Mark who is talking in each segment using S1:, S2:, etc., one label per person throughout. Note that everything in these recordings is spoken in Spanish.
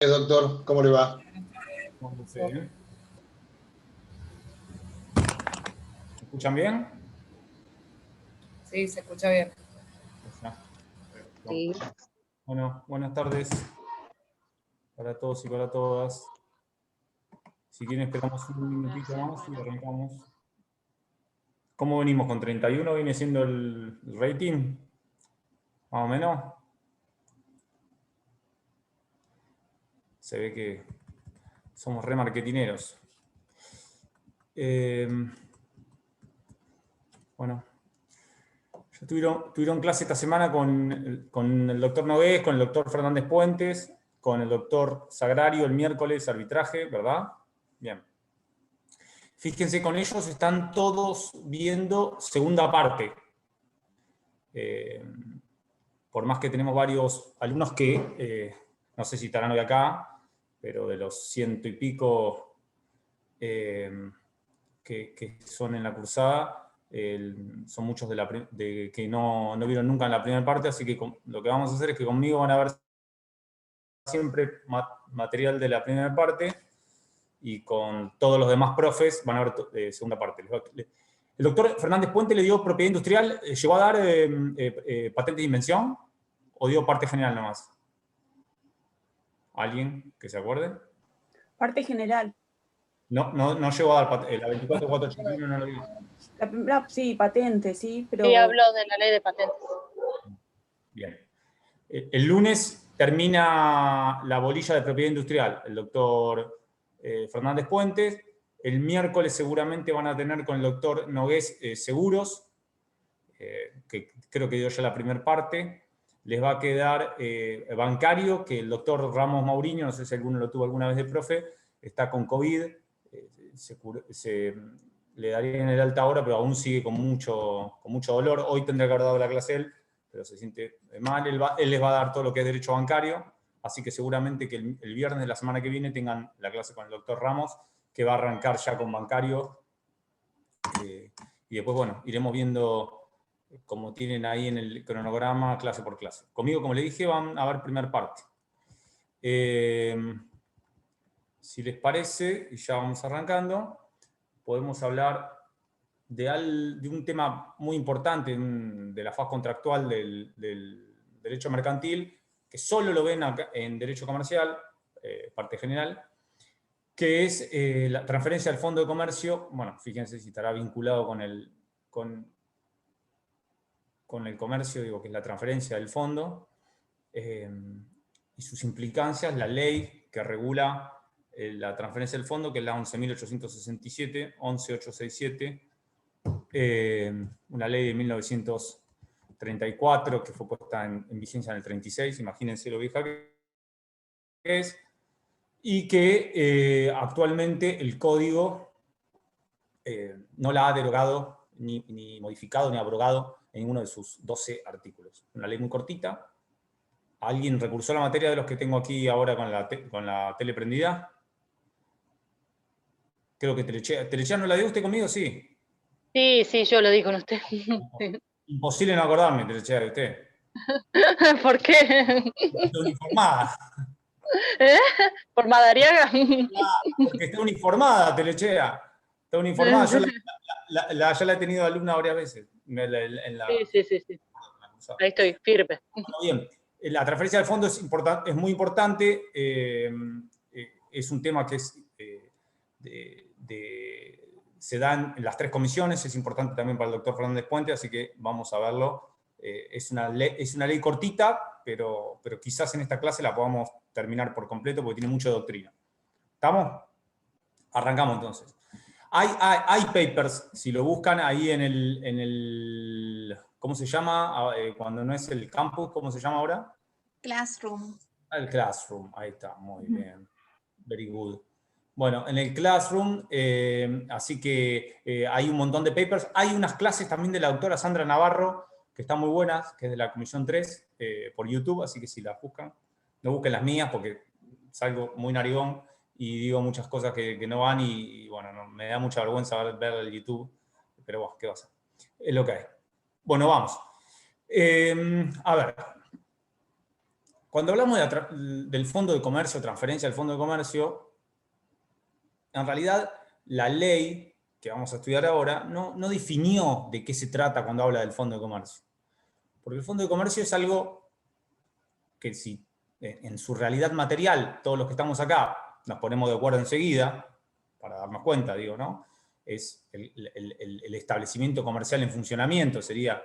S1: Doctor, ¿cómo le va?
S2: ¿Se escuchan bien?
S3: Sí, se escucha bien.
S2: Sí. Bueno, buenas tardes para todos y para todas. Si quieren esperamos un minutito más y arrancamos. ¿Cómo venimos? ¿Con 31 viene siendo el rating? Más o menos. Se ve que somos re marketineros. Bueno, ya tuvieron clase esta semana con el doctor Nogués, con el doctor Fernández Puentes, con el doctor Sagrario el miércoles, arbitraje, ¿verdad? Bien. Fíjense, con ellos están todos viendo segunda parte. Por más que tenemos varios alumnos que, no sé si estarán hoy acá, pero de los 100 y pico que son en la cursada, son muchos que no vieron nunca en la primera parte, así que lo que vamos a hacer es que conmigo van a ver siempre material de la primera parte y con todos los demás profes van a ver segunda parte. El doctor Fernández Puente le dio propiedad industrial, ¿llegó a dar patente de invención o dio parte general nomás? ¿Alguien que se acuerde?
S4: Parte general.
S2: No llegó a dar la 24481, no lo dio.
S4: La primera, sí, patente, sí, pero...
S5: Sí, habló de la ley de patentes.
S2: Bien. El lunes termina la bolilla de propiedad industrial, el doctor Fernández Puentes. El miércoles seguramente van a tener con el doctor Nogués seguros, que creo que dio ya la primera parte. Les va a quedar bancario, que el doctor Ramos Mauriño, no sé si alguno lo tuvo alguna vez de profe, está con COVID. Le darían el alta ahora, pero aún sigue con mucho dolor. Hoy tendría que haber dado la clase él, pero se siente mal. Él les va a dar todo lo que es derecho bancario, así que seguramente que el viernes de la semana que viene tengan la clase con el doctor Ramos, que va a arrancar ya con bancario. Y después, bueno, iremos viendo como tienen ahí en el cronograma, clase por clase. Conmigo, como le dije, van a ver primera parte. Si les parece, y ya vamos arrancando, podemos hablar de un tema muy importante de la faz contractual del derecho mercantil, que solo lo ven acá en derecho comercial, parte general, que es la transferencia al fondo de comercio. Bueno, fíjense si estará vinculado con el comercio, digo, que es la transferencia del fondo, y sus implicancias, la ley que regula la transferencia del fondo, que es la 11.867, 11.867, una ley de 1934 que fue puesta en vigencia en el 36, imagínense lo vieja que es, y que actualmente el código no la ha derogado, ni modificado, ni abrogado en ninguno de sus 12 artículos. Una ley muy cortita. ¿Alguien recursó la materia de los que tengo aquí ahora con la tele prendida? Creo que Telechea no la dio usted conmigo, sí.
S5: Sí, yo lo di con usted.
S2: Imposible no acordarme, Telechea, de usted.
S5: ¿Por qué?
S2: Está uniformada.
S5: ¿Eh? ¿Por Madariaga?
S2: Porque está uniformada, Telechea. Está uniformada. Yo ya la he tenido alumna varias veces.
S5: Sí. Ahí estoy, firme.
S2: Bueno, bien. La transferencia del fondo es muy importante. Es un tema que se da en las 3 comisiones. Es importante también para el doctor Fernández Puente, así que vamos a verlo. Es una ley cortita, pero quizás en esta clase la podamos terminar por completo porque tiene mucha doctrina. ¿Estamos? Arrancamos entonces. Hay papers, si lo buscan ahí en el ¿cómo se llama? Cuando no es el campus, ¿cómo se llama ahora?
S6: Classroom.
S2: El Classroom, ahí está, muy bien. Very good. Bueno, en el Classroom, así que hay un montón de papers. Hay unas clases también de la doctora Sandra Navarro, que están muy buenas, que es de la Comisión 3, por YouTube, así que si las buscan, no busquen las mías porque salgo muy narigón y digo muchas cosas que no van y bueno, me da mucha vergüenza ver el YouTube, pero bueno, ¿qué va a hacer? Es lo que hay. Bueno, vamos. A ver. cuando hablamos del Fondo de Comercio, transferencia del Fondo de Comercio, en realidad la ley que vamos a estudiar ahora no definió de qué se trata cuando habla del Fondo de Comercio. Porque el Fondo de Comercio es algo que si en su realidad material, todos los que estamos acá nos ponemos de acuerdo enseguida, para darnos cuenta, digo, ¿no? Es el establecimiento comercial en funcionamiento, sería,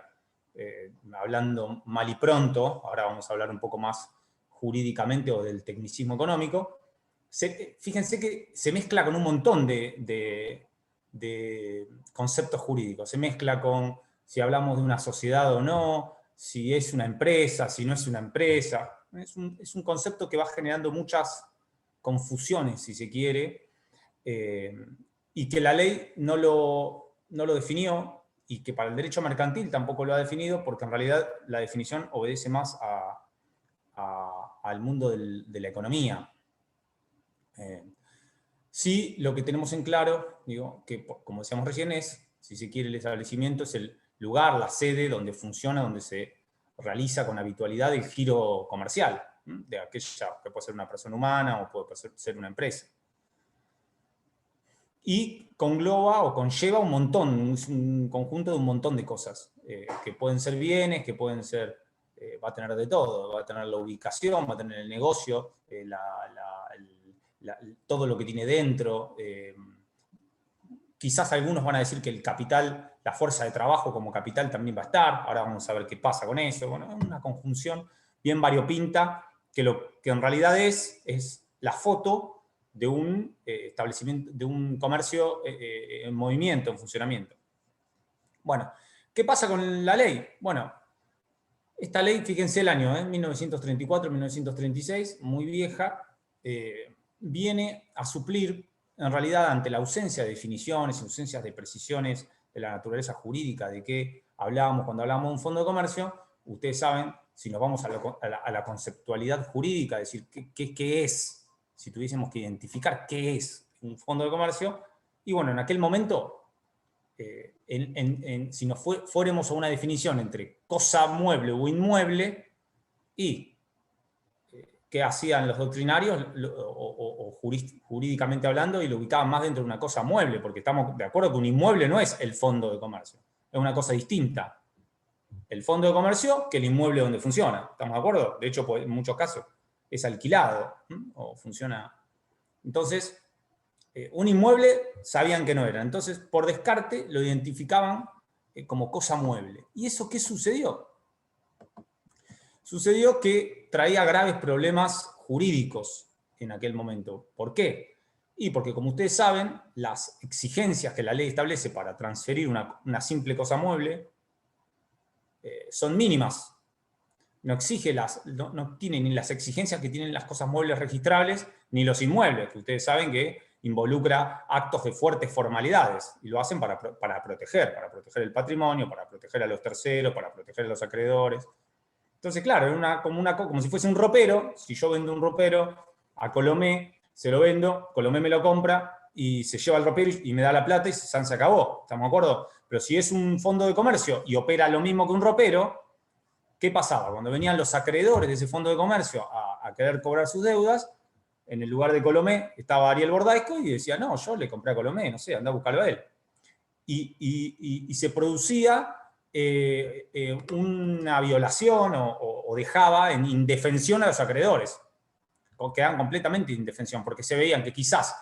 S2: hablando mal y pronto, ahora vamos a hablar un poco más jurídicamente o del tecnicismo económico. Fíjense que se mezcla con un montón de conceptos jurídicos. Se mezcla con si hablamos de una sociedad o no, si es una empresa, si no es una empresa. Es un concepto que va generando muchas confusiones, si se quiere, y que la ley no lo definió, y que para el derecho mercantil tampoco lo ha definido, porque en realidad la definición obedece más al mundo de la economía. Sí, lo que tenemos en claro, digo, que como decíamos recién, es, si se quiere, el establecimiento es el lugar, la sede donde funciona, donde se realiza con habitualidad el giro comercial, de aquella que puede ser una persona humana o puede ser una empresa. Y congloba o conlleva un montón, un conjunto de un montón de cosas, que pueden ser bienes, que pueden ser, va a tener de todo, va a tener la ubicación, va a tener el negocio, todo lo que tiene dentro. Quizás algunos van a decir que el capital, la fuerza de trabajo como capital también va a estar. Ahora vamos a ver qué pasa con eso. Bueno, es una conjunción bien variopinta, que lo que en realidad es la foto de un establecimiento, de un comercio en movimiento, en funcionamiento. Bueno, ¿qué pasa con la ley? Bueno, esta ley, fíjense el año, 1934-1936, muy vieja, viene a suplir, en realidad, ante la ausencia de definiciones, ausencias de precisiones de la naturaleza jurídica de qué hablábamos cuando hablábamos de un fondo de comercio. Ustedes saben, si nos vamos a la conceptualidad jurídica, es decir, ¿qué es? Si tuviésemos que identificar qué es un fondo de comercio, y bueno, en aquel momento, si nos fuéramos a una definición entre cosa mueble o inmueble, y qué hacían los doctrinarios, o jurídicamente hablando, y lo ubicaban más dentro de una cosa mueble, porque estamos de acuerdo que un inmueble no es el fondo de comercio, es una cosa distinta. El fondo de comercio que el inmueble donde funciona, ¿estamos de acuerdo? De hecho, en muchos casos es alquilado, o funciona. Entonces, un inmueble sabían que no era. Entonces, por descarte, lo identificaban como cosa mueble. ¿Y eso qué sucedió? Sucedió que traía graves problemas jurídicos en aquel momento. ¿Por qué? Y porque, como ustedes saben, las exigencias que la ley establece para transferir una simple cosa mueble son mínimas. No tiene ni las exigencias que tienen las cosas muebles registrables, ni los inmuebles, que ustedes saben que involucra actos de fuertes formalidades, y lo hacen para proteger el patrimonio, para proteger a los terceros, para proteger a los acreedores. Entonces, claro, como si fuese un ropero. Si yo vendo un ropero a Colomé, se lo vendo, Colomé me lo compra, y se lleva el ropero y me da la plata y se acabó, ¿estamos de acuerdo? Pero si es un fondo de comercio y opera lo mismo que un ropero, ¿qué pasaba? Cuando venían los acreedores de ese fondo de comercio a querer cobrar sus deudas, en el lugar de Colomé estaba Ariel Bordaisco y decía, no, yo le compré a Colomé, no sé, anda a buscarlo a él. Y se producía una violación o dejaba en indefensión a los acreedores. Quedaban completamente en indefensión, porque se veían que quizás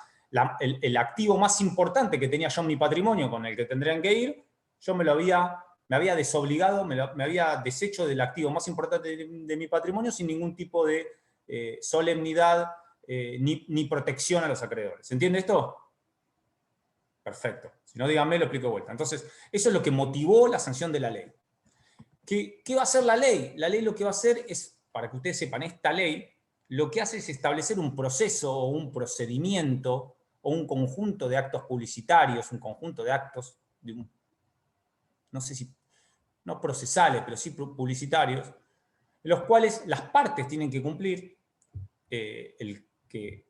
S2: el activo más importante que tenía yo en mi patrimonio, con el que tendrían que ir, yo me había desobligado, me había deshecho del activo más importante de mi patrimonio sin ningún tipo de solemnidad ni protección a los acreedores. ¿Se entiende esto? Perfecto. Si no, díganme, lo explico de vuelta. Entonces, eso es lo que motivó la sanción de la ley. ¿Qué va a hacer la ley? La ley lo que va a hacer es, para que ustedes sepan, esta ley lo que hace es establecer un proceso o un procedimiento o un conjunto de actos publicitarios, un conjunto de actos, no sé si, no procesales, pero sí publicitarios, en los cuales las partes tienen que cumplir, el que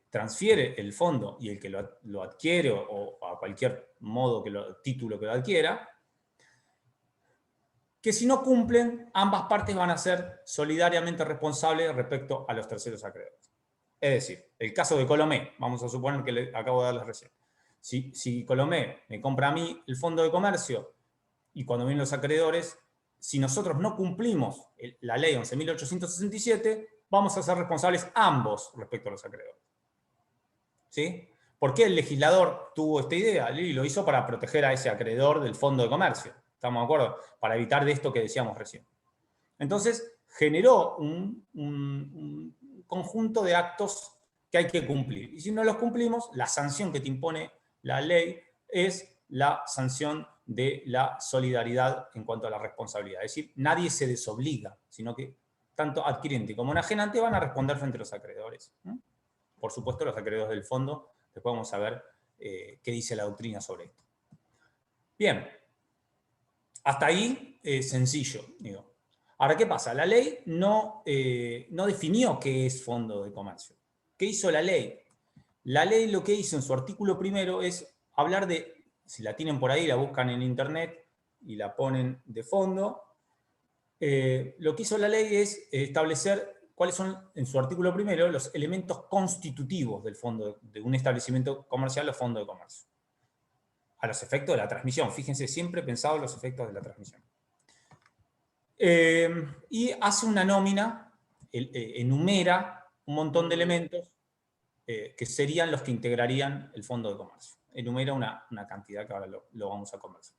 S2: transfiere el fondo y el que lo adquiere, o a cualquier modo título que lo adquiera, que si no cumplen, ambas partes van a ser solidariamente responsables respecto a los terceros acreedores. Es decir, el caso de Colomé, vamos a suponer que le acabo de darles recién. Si Colomé me compra a mí el fondo de comercio y cuando vienen los acreedores, si nosotros no cumplimos la ley 11.867, vamos a ser responsables ambos respecto a los acreedores. ¿Sí? ¿Por qué el legislador tuvo esta idea? Y lo hizo para proteger a ese acreedor del fondo de comercio. ¿Estamos de acuerdo? Para evitar de esto que decíamos recién. Entonces, generó un conjunto de actos que hay que cumplir. Y si no los cumplimos, la sanción que te impone la ley es la sanción de la solidaridad en cuanto a la responsabilidad. Es decir, nadie se desobliga, sino que tanto adquirente como enajenante van a responder frente a los acreedores. Por supuesto, los acreedores del fondo, después vamos a ver qué dice la doctrina sobre esto. Bien, hasta ahí sencillo, digo. Ahora, ¿qué pasa? La ley no definió qué es fondo de comercio. ¿Qué hizo la ley? La ley lo que hizo en su artículo primero es hablar de, si la tienen por ahí, la buscan en internet y la ponen de fondo. Lo que hizo la ley es establecer cuáles son, en su artículo primero, los elementos constitutivos del fondo de un establecimiento comercial o fondo de comercio. A los efectos de la transmisión. Fíjense, siempre he pensado en los efectos de la transmisión. Y hace una nómina, enumera un montón de elementos que serían los que integrarían el fondo de comercio. Enumera una cantidad que ahora lo vamos a conversar.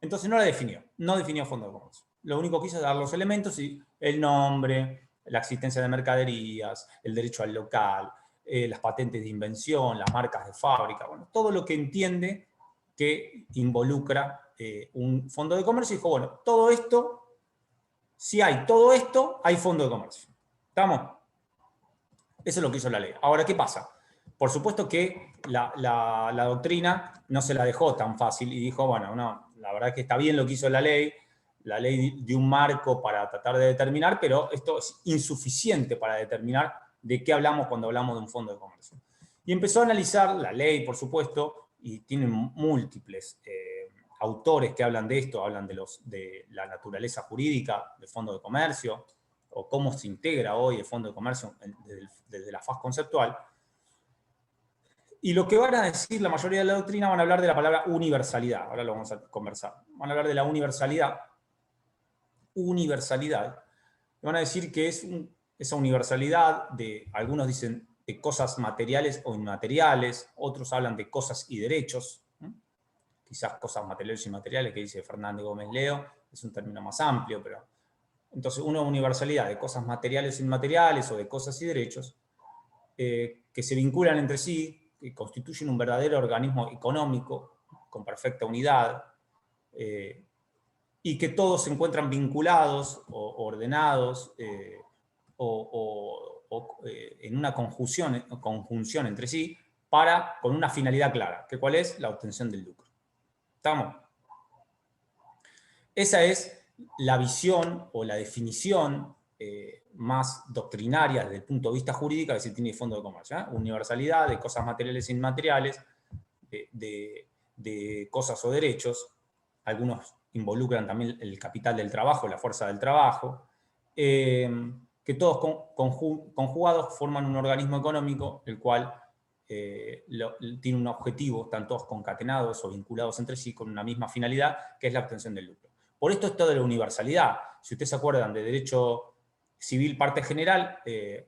S2: Entonces no la definió, no definió fondo de comercio. Lo único que hizo es dar los elementos y el nombre, la existencia de mercaderías, el derecho al local, las patentes de invención, las marcas de fábrica, bueno, todo lo que entiende que involucra un fondo de comercio. Y dijo, bueno, todo esto, si hay todo esto, hay fondo de comercio. ¿Estamos? Eso es lo que hizo la ley. Ahora, ¿qué pasa? Por supuesto que la doctrina no se la dejó tan fácil y dijo, bueno, no, la verdad es que está bien lo que hizo la ley dio un marco para tratar de determinar, pero esto es insuficiente para determinar de qué hablamos cuando hablamos de un fondo de comercio. Y empezó a analizar la ley, por supuesto, y tienen múltiples autores que hablan de esto, hablan de la naturaleza jurídica del fondo de comercio, o cómo se integra hoy el fondo de comercio desde la faz conceptual. Y lo que van a decir la mayoría de la doctrina van a hablar de la palabra universalidad. Ahora lo vamos a conversar. Van a hablar de la universalidad. Universalidad. Van a decir que es esa universalidad de, algunos dicen, de cosas materiales o inmateriales, otros hablan de cosas y derechos. Quizás cosas materiales y inmateriales, que dice Fernández Gómez Leo, es un término más amplio, pero... Entonces, una universalidad de cosas materiales e inmateriales o de cosas y derechos que se vinculan entre sí, que constituyen un verdadero organismo económico con perfecta unidad y que todos se encuentran vinculados o ordenados en una conjunción entre sí con una finalidad clara, que cuál es la obtención del lucro. ¿Estamos? Esa es la visión o la definición más doctrinaria desde el punto de vista jurídico que se tiene de fondo de comercio. Universalidad de cosas materiales e inmateriales, de cosas o derechos. Algunos involucran también el capital del trabajo, la fuerza del trabajo, que todos conjugados forman un organismo económico, el cual tiene un objetivo, están todos concatenados o vinculados entre sí con una misma finalidad, que es la obtención del lucro. Por esto de la universalidad. Si ustedes se acuerdan de derecho civil parte general,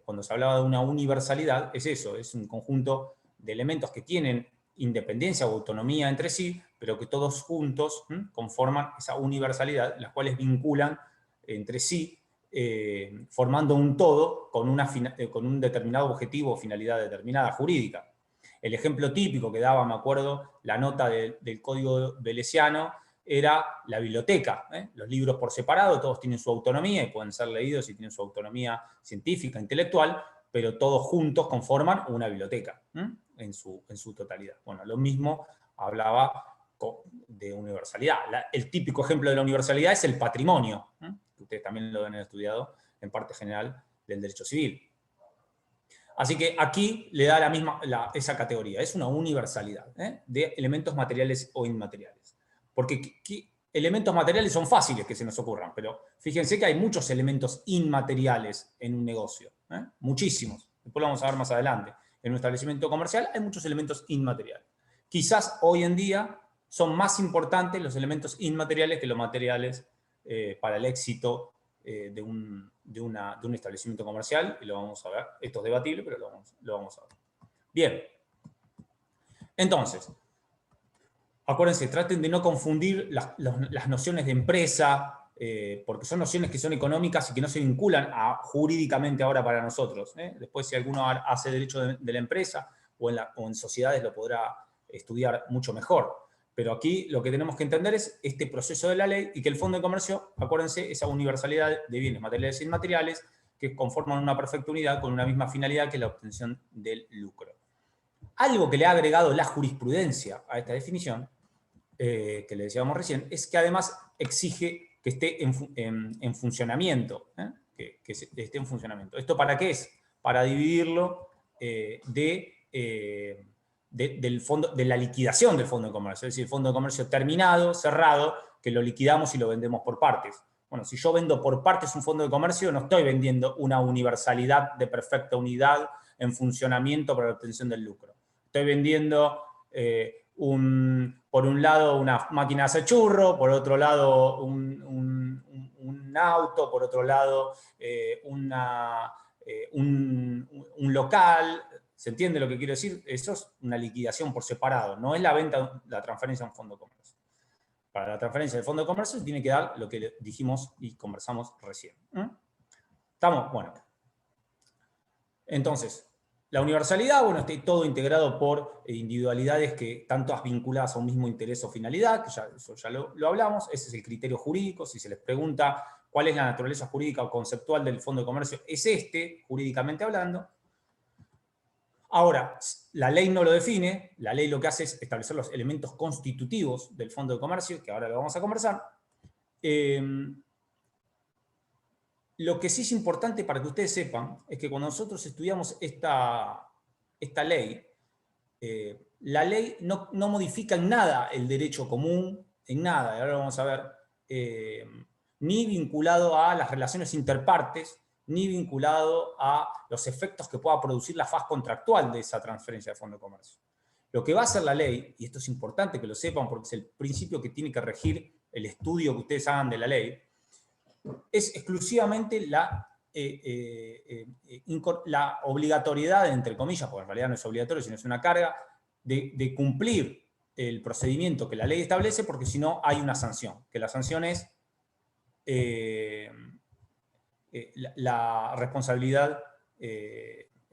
S2: cuando se hablaba de una universalidad, es eso, es un conjunto de elementos que tienen independencia o autonomía entre sí, pero que todos juntos conforman esa universalidad, las cuales vinculan entre sí, formando un todo con un determinado objetivo o finalidad determinada jurídica. El ejemplo típico que daba, me acuerdo, la nota del Código Velesiano, era la biblioteca. Los libros por separado, todos tienen su autonomía y pueden ser leídos y tienen su autonomía científica, intelectual, pero todos juntos conforman una biblioteca en su totalidad. Bueno, lo mismo hablaba de universalidad. El típico ejemplo de la universalidad es el patrimonio, que ustedes también lo han estudiado en parte general del derecho civil. Así que aquí le da esa categoría, es una universalidad de elementos materiales o inmateriales. Porque elementos materiales son fáciles que se nos ocurran, pero fíjense que hay muchos elementos inmateriales en un negocio, muchísimos. Después lo vamos a ver más adelante. En un establecimiento comercial hay muchos elementos inmateriales. Quizás hoy en día son más importantes los elementos inmateriales que los materiales para el éxito de un establecimiento comercial, y lo vamos a ver. Esto es debatible, pero lo vamos a ver. Bien. Entonces, acuérdense, traten de no confundir las nociones de empresa, porque son nociones que son económicas y que no se vinculan jurídicamente ahora para nosotros. Después, si alguno hace derecho de la empresa o en sociedades, lo podrá estudiar mucho mejor. Pero aquí lo que tenemos que entender es este proceso de la ley y que el Fondo de Comercio, acuérdense, esa universalidad de bienes materiales e inmateriales que conforman una perfecta unidad con una misma finalidad que es la obtención del lucro. Algo que le ha agregado la jurisprudencia a esta definición, que le decíamos recién, es que además exige que esté en funcionamiento. Que esté en funcionamiento. ¿Esto para qué es? Para dividirlo del fondo, de la liquidación del Fondo de Comercio. Es decir, el Fondo de Comercio terminado, cerrado, que lo liquidamos y lo vendemos por partes. Bueno, si yo vendo por partes un Fondo de Comercio, no estoy vendiendo una universalidad de perfecta unidad en funcionamiento para la obtención del lucro. Estoy vendiendo por un lado una máquina de hacer churro, por otro lado un auto, por otro lado un local. ¿Se entiende lo que quiero decir? Eso es una liquidación por separado, no es la venta, la transferencia a un fondo de comercio. Para la transferencia del fondo de comercio tiene que dar lo que dijimos y conversamos recién. ¿Estamos? Bueno. Entonces, la universalidad, bueno, está todo integrado por individualidades que tanto vinculadas a un mismo interés o finalidad, que eso ya lo hablamos. Ese es el criterio jurídico. Si se les pregunta cuál es la naturaleza jurídica o conceptual del Fondo de Comercio, es jurídicamente hablando. Ahora, la ley no lo define, la ley lo que hace es establecer los elementos constitutivos del Fondo de Comercio, que ahora lo vamos a conversar. Lo que sí es importante para que ustedes sepan es que cuando nosotros estudiamos esta ley, la ley no modifica en nada el derecho común, en nada, y ahora lo vamos a ver, ni vinculado a las relaciones interpartes, ni vinculado a los efectos que pueda producir la faz contractual de esa transferencia de Fondo de Comercio. Lo que va a hacer la ley, y esto es importante que lo sepan porque es el principio que tiene que regir el estudio que ustedes hagan de la ley, es exclusivamente la obligatoriedad, entre comillas, porque en realidad no es obligatorio, sino es una carga, de cumplir el procedimiento que la ley establece, porque si no hay una sanción, que la sanción es la responsabilidad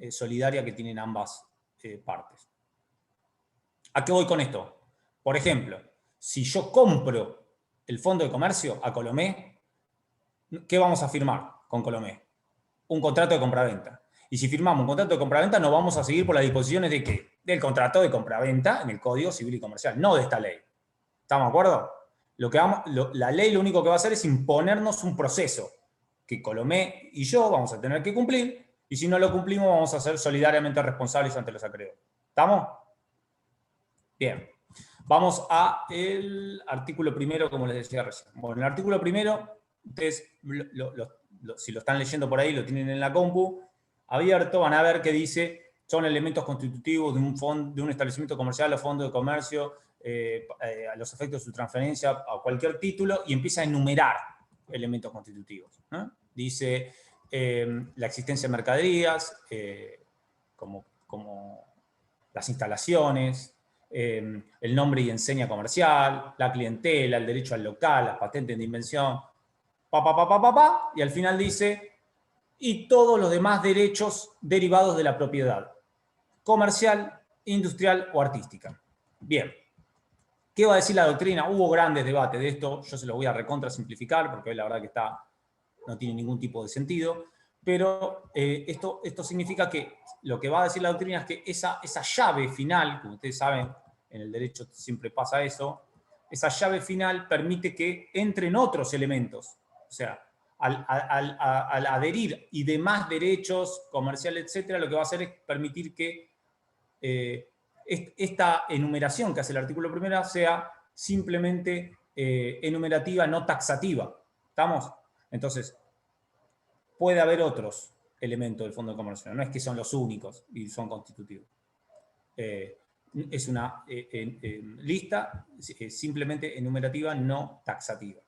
S2: solidaria que tienen ambas partes. ¿A qué voy con esto? Por ejemplo, si yo compro el Fondo de Comercio a Colomé, ¿qué vamos a firmar con Colomé? Un contrato de compraventa. Y si firmamos un contrato de compraventa, no vamos a seguir por las disposiciones de ¿qué? Del contrato de compraventa en el Código Civil y Comercial, no de esta ley. ¿Estamos de acuerdo? La ley lo único que va a hacer es imponernos un proceso que Colomé y yo vamos a tener que cumplir, y si no lo cumplimos vamos a ser solidariamente responsables ante los acreedores. ¿Estamos? Bien. Vamos al artículo primero, como les decía recién. Bueno, el artículo primero, ustedes, si lo están leyendo por ahí, lo tienen en la compu abierto, van a ver que dice, son elementos constitutivos de un establecimiento comercial o fondo de comercio, a los efectos de su transferencia a cualquier título, y empieza a enumerar elementos constitutivos, ¿no? Dice la existencia de mercaderías, como las instalaciones, el nombre y enseña comercial, la clientela, el derecho al local, las patentes de invención, y al final dice, y todos los demás derechos derivados de la propiedad comercial, industrial o artística. Bien. ¿Qué va a decir la doctrina? Hubo grandes debates de esto, yo se lo voy a recontra simplificar porque hoy la verdad que no tiene ningún tipo de sentido, pero esto significa que lo que va a decir la doctrina es que esa llave final, como ustedes saben, en el derecho siempre pasa eso, esa llave final permite que entren otros elementos. O sea, al adherir y demás derechos comerciales, etcétera, lo que va a hacer es permitir que esta enumeración que hace el artículo primero sea simplemente enumerativa no taxativa. ¿Estamos? Entonces, puede haber otros elementos del fondo de comercio. No es que son los únicos y son constitutivos. Es una lista simplemente enumerativa no taxativa.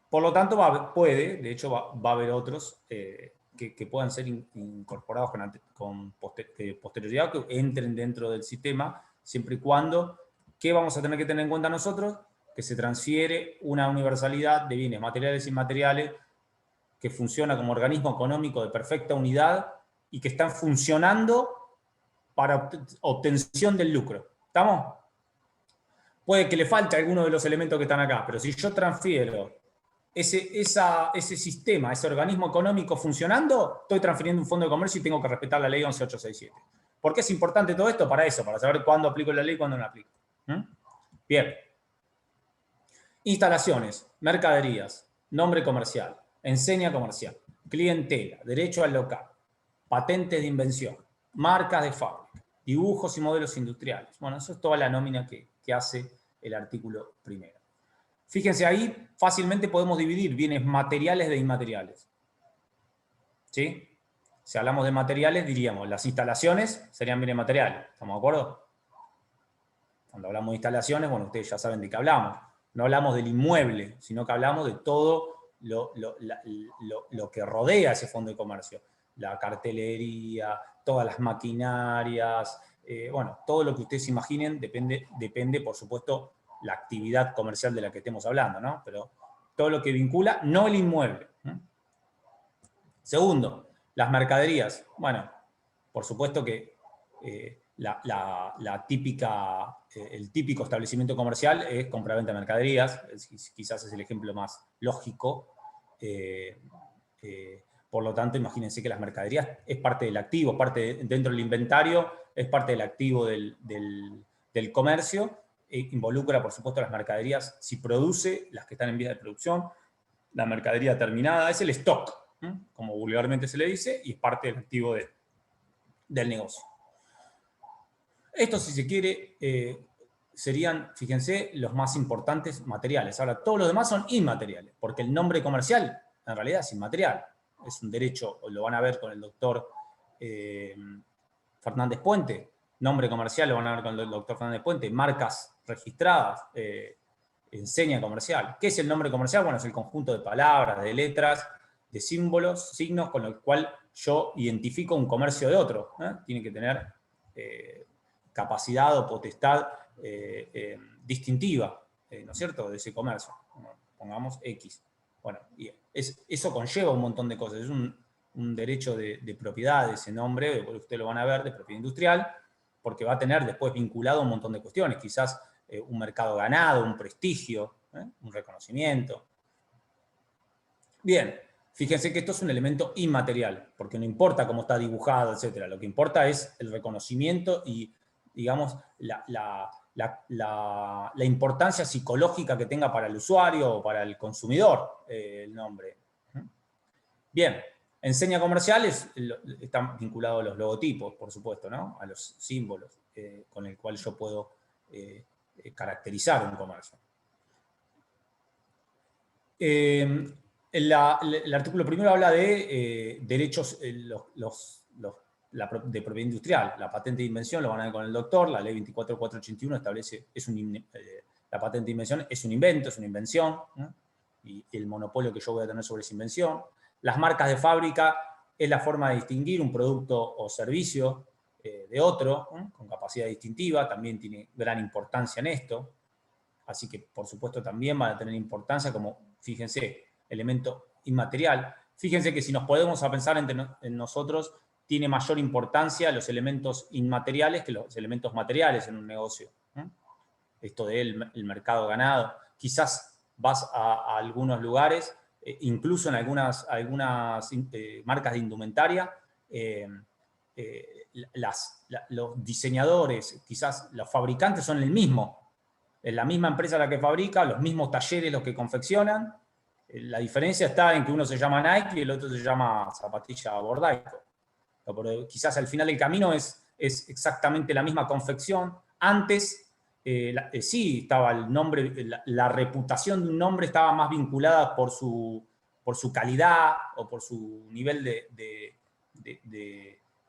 S2: Por lo tanto, de hecho, va a haber otros que puedan ser incorporados con posterioridad, que entren dentro del sistema, siempre y cuando, ¿qué vamos a tener que tener en cuenta nosotros? Que se transfiere una universalidad de bienes materiales e inmateriales que funciona como organismo económico de perfecta unidad y que están funcionando para obtención del lucro. ¿Estamos? Puede que le falte alguno de los elementos que están acá, pero si yo transfiero ese sistema, ese organismo económico funcionando, estoy transfiriendo un fondo de comercio y tengo que respetar la ley 11867. ¿Por qué es importante todo esto? Para eso, para saber cuándo aplico la ley y cuándo no la aplico. Bien. Instalaciones, mercaderías, nombre comercial, enseña comercial, clientela, derecho al local, patentes de invención, marcas de fábrica, dibujos y modelos industriales. Bueno, eso es toda la nómina que hace el artículo primero. Fíjense ahí, fácilmente podemos dividir bienes materiales de inmateriales. ¿Sí? Si hablamos de materiales, diríamos, las instalaciones serían bienes materiales. ¿Estamos de acuerdo? Cuando hablamos de instalaciones, bueno, ustedes ya saben de qué hablamos. No hablamos del inmueble, sino que hablamos de todo lo que rodea ese fondo de comercio. La cartelería, todas las maquinarias, bueno, todo lo que ustedes imaginen depende, por supuesto, la actividad comercial de la que estemos hablando, ¿no? Pero todo lo que vincula, no el inmueble. Segundo, las mercaderías. Bueno, por supuesto que el típico establecimiento comercial es compra-venta de mercaderías, quizás es el ejemplo más lógico. Por lo tanto, imagínense que las mercaderías es parte del activo, dentro del inventario, es parte del activo del comercio, involucra, por supuesto, las mercaderías, si produce, las que están en vías de producción, la mercadería terminada, es el stock, como vulgarmente se le dice, y es parte del activo del negocio. Esto, si se quiere, serían, fíjense, los más importantes materiales. Ahora, todos los demás son inmateriales, porque el nombre comercial, en realidad, es inmaterial. Es un derecho, lo van a ver con el doctor Fernández Puente, nombre comercial lo van a ver con el doctor Fernández Puente, marcas registradas, enseña comercial. ¿Qué es el nombre comercial? Bueno, es el conjunto de palabras, de letras, de símbolos, signos, con el cual yo identifico un comercio de otro. Tiene que tener capacidad o potestad distintiva, ¿no es cierto?, de ese comercio. Pongamos X. Bueno, y eso conlleva un montón de cosas. Es un derecho de propiedad de ese nombre, ustedes lo van a ver, de propiedad industrial, porque va a tener después vinculado un montón de cuestiones. Quizás un mercado ganado, un prestigio, un reconocimiento. Bien, fíjense que esto es un elemento inmaterial, porque no importa cómo está dibujado, etc. Lo que importa es el reconocimiento y, digamos, la importancia psicológica que tenga para el usuario o para el consumidor el nombre. Bien, enseña comercial está vinculado a los logotipos, por supuesto, ¿no? A los símbolos con el cual yo puedo caracterizar un comercio. El artículo primero habla de derechos de propiedad industrial. La patente de invención lo van a ver con el doctor, la ley 24481 establece, la patente de invención es un invento, es una invención, ¿no? Y el monopolio que yo voy a tener sobre esa invención. Las marcas de fábrica es la forma de distinguir un producto o servicio de otro, con capacidad distintiva, también tiene gran importancia en esto. Así que, por supuesto, también van a tener importancia como, fíjense, elemento inmaterial. Fíjense que si nos podemos a pensar en nosotros, tiene mayor importancia los elementos inmateriales que los elementos materiales en un negocio. Esto del mercado ganado. Quizás vas a algunos lugares, incluso en algunas marcas de indumentaria, los diseñadores, quizás los fabricantes son el mismo. Es la misma empresa la que fabrica, los mismos talleres los que confeccionan. La diferencia está en que uno se llama Nike y el otro se llama zapatilla Bordaico. Pero quizás al final del camino es exactamente la misma confección. Antes sí, estaba el nombre, la reputación de un nombre estaba más vinculada por su calidad o por su nivel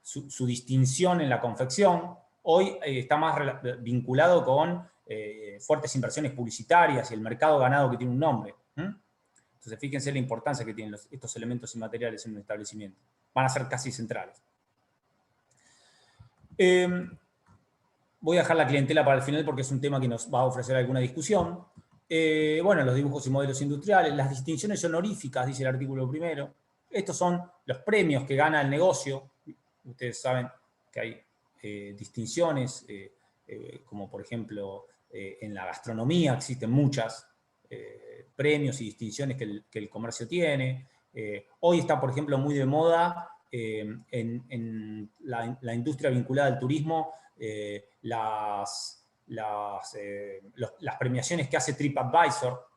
S2: su distinción en la confección. Hoy está más vinculado con fuertes inversiones publicitarias y el mercado ganado que tiene un nombre. Entonces, fíjense la importancia que tienen estos elementos inmateriales en un establecimiento. Van a ser casi centrales. Voy a dejar la clientela para el final porque es un tema que nos va a ofrecer alguna discusión. Bueno, los dibujos y modelos industriales, las distinciones honoríficas, dice el artículo primero. Estos son los premios que gana el negocio. Ustedes saben que hay distinciones, como por ejemplo en la gastronomía existen muchas premios y distinciones que el comercio tiene. Hoy está, por ejemplo, muy de moda en la industria vinculada al turismo, las premiaciones que hace TripAdvisor.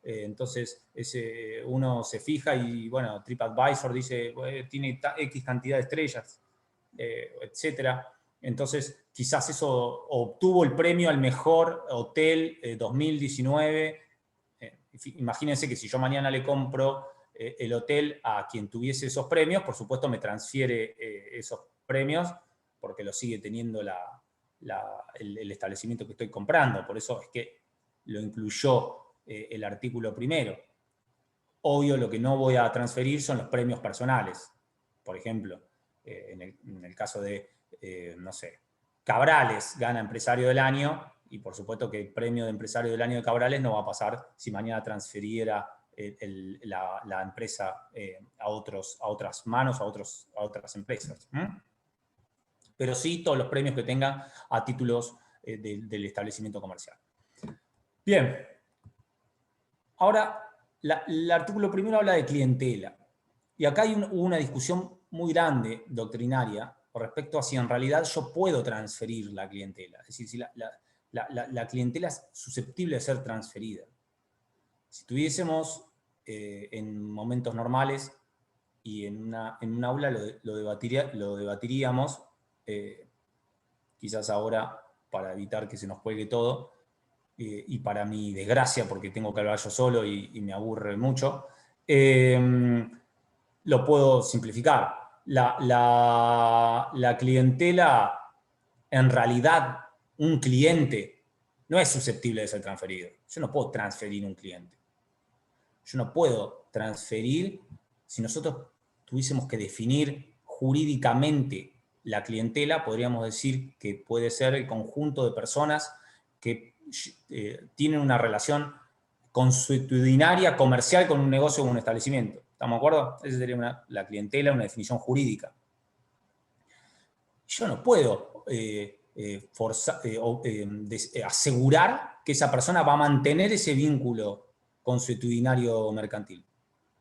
S2: Entonces uno se fija y, bueno, TripAdvisor dice tiene X cantidad de estrellas, etcétera. Entonces, quizás eso obtuvo el premio al mejor hotel 2019. Imagínense que si yo mañana le compro el hotel a quien tuviese esos premios, por supuesto me transfiere esos premios porque lo sigue teniendo el establecimiento que estoy comprando. Por eso es que lo incluyó el artículo primero. Obvio, lo que no voy a transferir son los premios personales. Por ejemplo, en el caso de, no sé, Cabrales gana Empresario del Año, y por supuesto que el premio de Empresario del Año de Cabrales no va a pasar si mañana transferiera la empresa a otras manos, a otras empresas. Pero sí todos los premios que tengan a títulos del establecimiento comercial. Bien. Ahora, el artículo primero habla de clientela. Y acá hay una discusión muy grande, doctrinaria, respecto a si en realidad yo puedo transferir la clientela. Es decir, si la clientela es susceptible de ser transferida. Si tuviésemos en momentos normales y en un aula lo debatiríamos, quizás ahora, para evitar que se nos cuelgue todo, y para mi desgracia, porque tengo que hablar yo solo y me aburre mucho, lo puedo simplificar. La clientela, en realidad, un cliente no es susceptible de ser transferido. Yo no puedo transferir un cliente. Yo no puedo transferir, si nosotros tuviésemos que definir jurídicamente la clientela, podríamos decir que puede ser el conjunto de personas que tienen una relación consuetudinaria, comercial con un negocio o un establecimiento. ¿Estamos de acuerdo? Esa sería la clientela, una definición jurídica. Yo no puedo asegurar que esa persona va a mantener ese vínculo consuetudinario mercantil.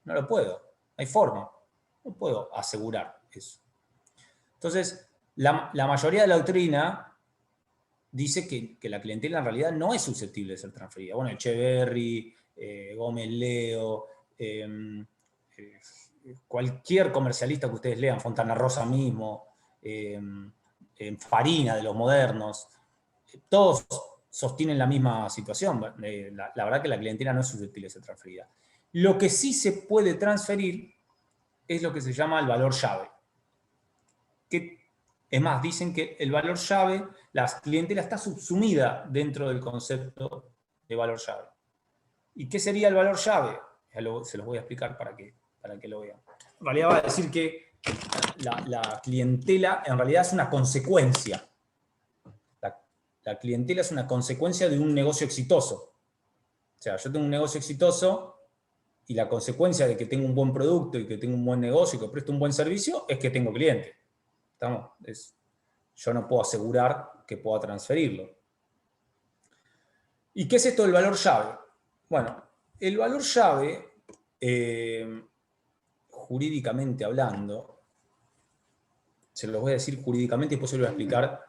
S2: No lo puedo, no hay forma. No puedo asegurar eso. Entonces, la mayoría de la doctrina dice que la clientela en realidad no es susceptible de ser transferida. Bueno, Echeverry, Gómez Leo, cualquier comercialista que ustedes lean, Fontana Rosa mismo, Farina de los modernos, todos sostienen la misma situación. La verdad que la clientela no es susceptible de ser transferida. Lo que sí se puede transferir es lo que se llama el valor llave. Es más, dicen que el valor llave, la clientela está subsumida dentro del concepto de valor llave. ¿Y qué sería el valor llave? Se los voy a explicar para que lo vean. En realidad va a decir que la clientela en realidad es una consecuencia. La clientela es una consecuencia de un negocio exitoso. O sea, yo tengo un negocio exitoso y la consecuencia de que tengo un buen producto y que tengo un buen negocio y que presto un buen servicio es que tengo clientes. Yo no puedo asegurar que pueda transferirlo. ¿Y qué es esto del valor llave? Bueno, el valor llave, jurídicamente hablando, se los voy a decir jurídicamente y después se lo voy a explicar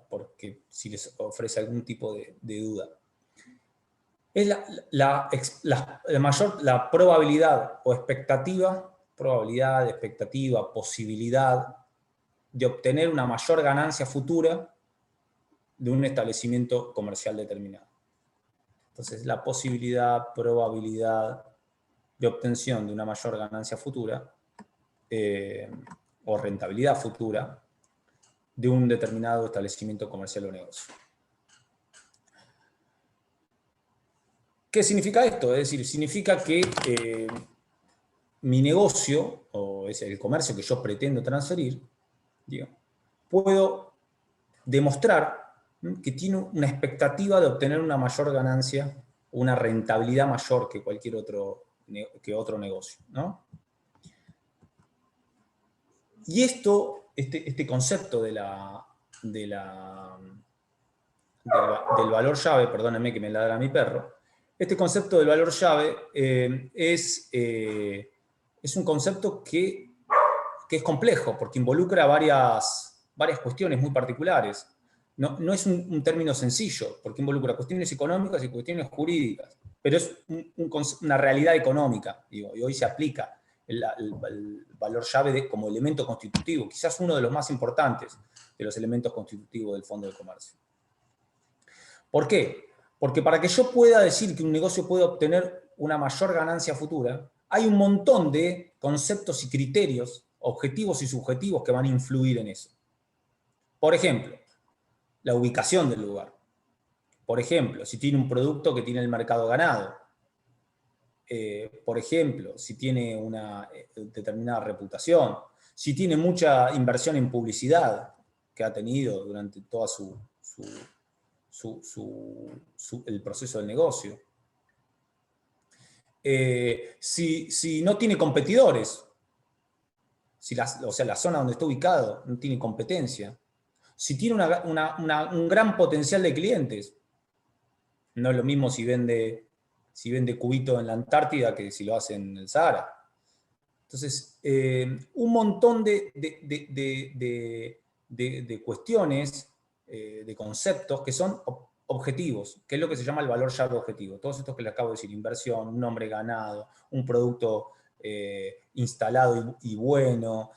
S2: porque si les ofrece algún tipo de duda. Es la probabilidad o expectativa, posibilidad de obtener una mayor ganancia futura de un establecimiento comercial determinado. Entonces, la posibilidad, probabilidad de obtención de una mayor ganancia futura o rentabilidad futura de un determinado establecimiento comercial o negocio. ¿Qué significa esto? Es decir, significa que mi negocio, o es el comercio que yo pretendo transferir, digo, puedo demostrar que tiene una expectativa de obtener una mayor ganancia, una rentabilidad mayor que cualquier otro negocio, ¿no? Y este concepto del valor llave, perdónenme que me ladra mi perro, este concepto del valor llave es un concepto que es complejo, porque involucra varias cuestiones muy particulares. No es un término sencillo, porque involucra cuestiones económicas y cuestiones jurídicas, pero es una realidad económica, digo, y hoy se aplica el valor llave como elemento constitutivo, quizás uno de los más importantes de los elementos constitutivos del Fondo de Comercio. ¿Por qué? Porque para que yo pueda decir que un negocio puede obtener una mayor ganancia futura, hay un montón de conceptos y criterios, objetivos y subjetivos, que van a influir en eso. Por ejemplo, la ubicación del lugar. Por ejemplo, si tiene un producto que tiene el mercado ganado. Por ejemplo, si tiene una determinada reputación. Si tiene mucha inversión en publicidad que ha tenido durante toda el proceso del negocio. Si no tiene competidores, o sea, la zona donde está ubicado no tiene competencia. Si tiene un gran potencial de clientes, no es lo mismo si vende cubito en la Antártida que si lo hace en el Sahara. Entonces, un montón de cuestiones, de conceptos que son objetivos, que es lo que se llama el valor llave objetivo. Todos estos que les acabo de decir: inversión, un nombre ganado, un producto instalado y bueno,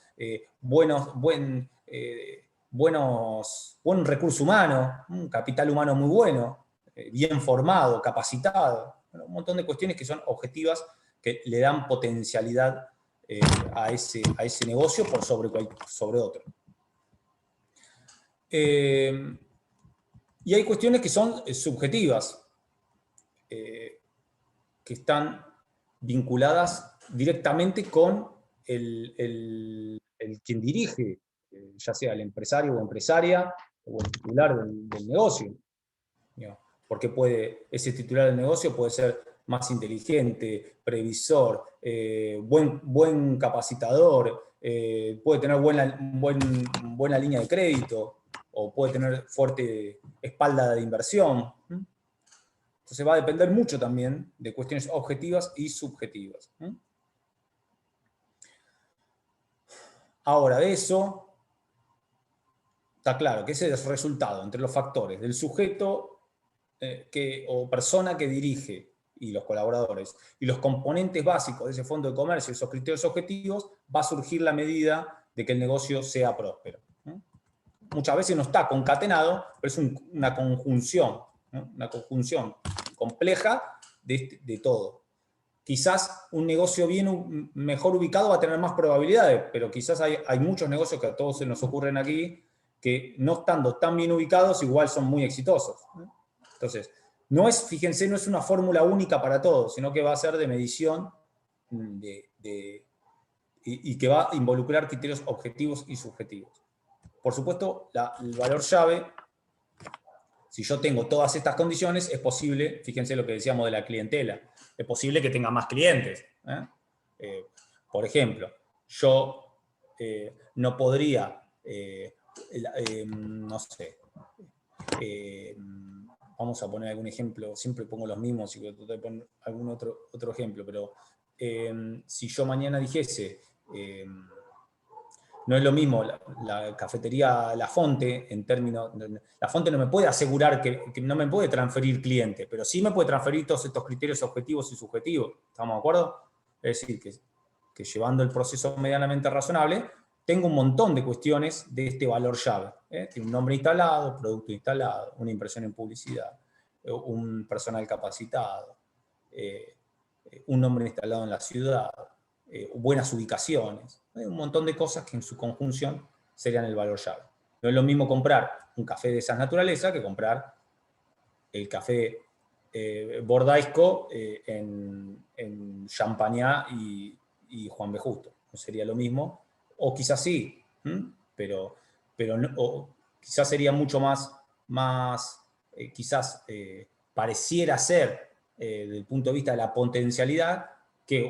S2: buen recurso humano, un capital humano muy bueno, bien formado, capacitado. Bueno, un montón de cuestiones que son objetivas, que le dan potencialidad a ese negocio por sobre otro. Y hay cuestiones que son subjetivas, que están vinculadas directamente con el quien dirige, ya sea el empresario o empresaria, o el titular del negocio. Porque ese titular del negocio puede ser más inteligente, previsor, buen capacitador, puede tener buena línea de crédito, o puede tener fuerte espalda de inversión. Entonces va a depender mucho también de cuestiones objetivas y subjetivas. Ahora, de eso, está claro que ese es el resultado entre los factores del sujeto o persona que dirige y los colaboradores, y los componentes básicos de ese fondo de comercio, esos criterios objetivos, va a surgir la medida de que el negocio sea próspero. Muchas veces no está concatenado, pero es una conjunción, ¿no? Una conjunción compleja de todo. Quizás un negocio mejor ubicado va a tener más probabilidades, pero quizás hay muchos negocios que a todos se nos ocurren aquí que, no estando tan bien ubicados, igual son muy exitosos. Entonces, fíjense, no es una fórmula única para todos, sino que va a ser de medición y que va a involucrar criterios objetivos y subjetivos. Por supuesto, el valor llave, si yo tengo todas estas condiciones, es posible, fíjense lo que decíamos de la clientela, es posible que tenga más clientes. Por ejemplo, yo no podría, no sé, vamos a poner algún ejemplo, siempre pongo los mismos y voy a tratar de poner algún otro ejemplo, pero si yo mañana dijese, no es lo mismo la cafetería La Fonte, en términos, La Fonte no me puede asegurar que no me puede transferir cliente, pero sí me puede transferir todos estos criterios objetivos y subjetivos. ¿Estamos de acuerdo? Es decir, que llevando el proceso medianamente razonable, tengo un montón de cuestiones de este valor llave. Tiene un nombre instalado, producto instalado, una impresión en publicidad, un personal capacitado, un nombre instalado en la ciudad, buenas ubicaciones, un montón de cosas que en su conjunción serían el valor llave. No es lo mismo comprar un café de esas naturalezas que comprar el café Bordaisco en Champagnat y Juan B. Justo. No sería lo mismo, o quizás sí, pero no, o quizás sería mucho más quizás pareciera ser, desde el punto de vista de la potencialidad, que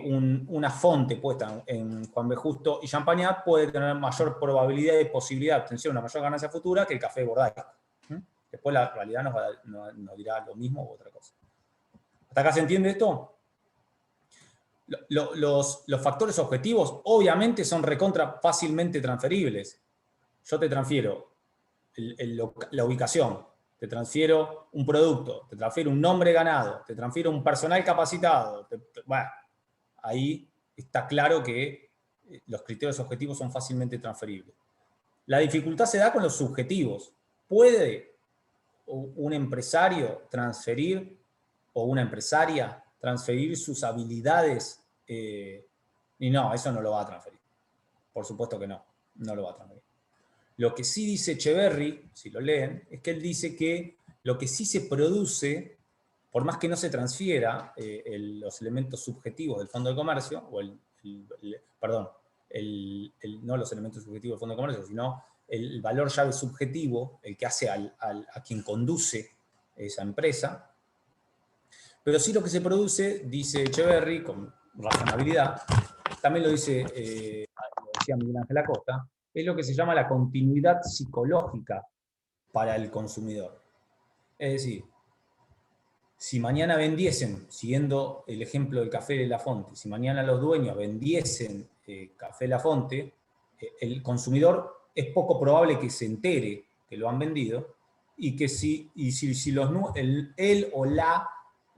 S2: una fonte puesta en Juan B. Justo y Champagnat puede tener mayor probabilidad y posibilidad de obtener una mayor ganancia futura que el café Bordaisco. Después la realidad nos dirá lo mismo u otra cosa. ¿Hasta acá se entiende esto? Los factores objetivos obviamente son recontra fácilmente transferibles. Yo te transfiero la ubicación, te transfiero un producto, te transfiero un nombre ganado, te transfiero un personal capacitado. Bueno, ahí está claro que los criterios objetivos son fácilmente transferibles. La dificultad se da con los subjetivos. ¿Puede un empresario transferir, o una empresaria transferir sus habilidades? Y no, eso no lo va a transferir. Por supuesto que no lo va a transferir. Lo que sí dice Echeverry, si lo leen, es que él dice que lo que sí se produce, por más que no se transfiera los elementos subjetivos del Fondo de Comercio, o no los elementos subjetivos del Fondo de Comercio, sino el valor llave subjetivo, el que hace a quien conduce esa empresa. Pero sí lo que se produce, dice Echeverry, con razonabilidad, también lo dice, lo decía Miguel Ángel Acosta, es lo que se llama la continuidad psicológica para el consumidor. Es decir, si mañana vendiesen, siguiendo el ejemplo del Café de la Fonte, si mañana los dueños vendiesen Café de la Fonte, el consumidor es poco probable que se entere que lo han vendido, y que si él o la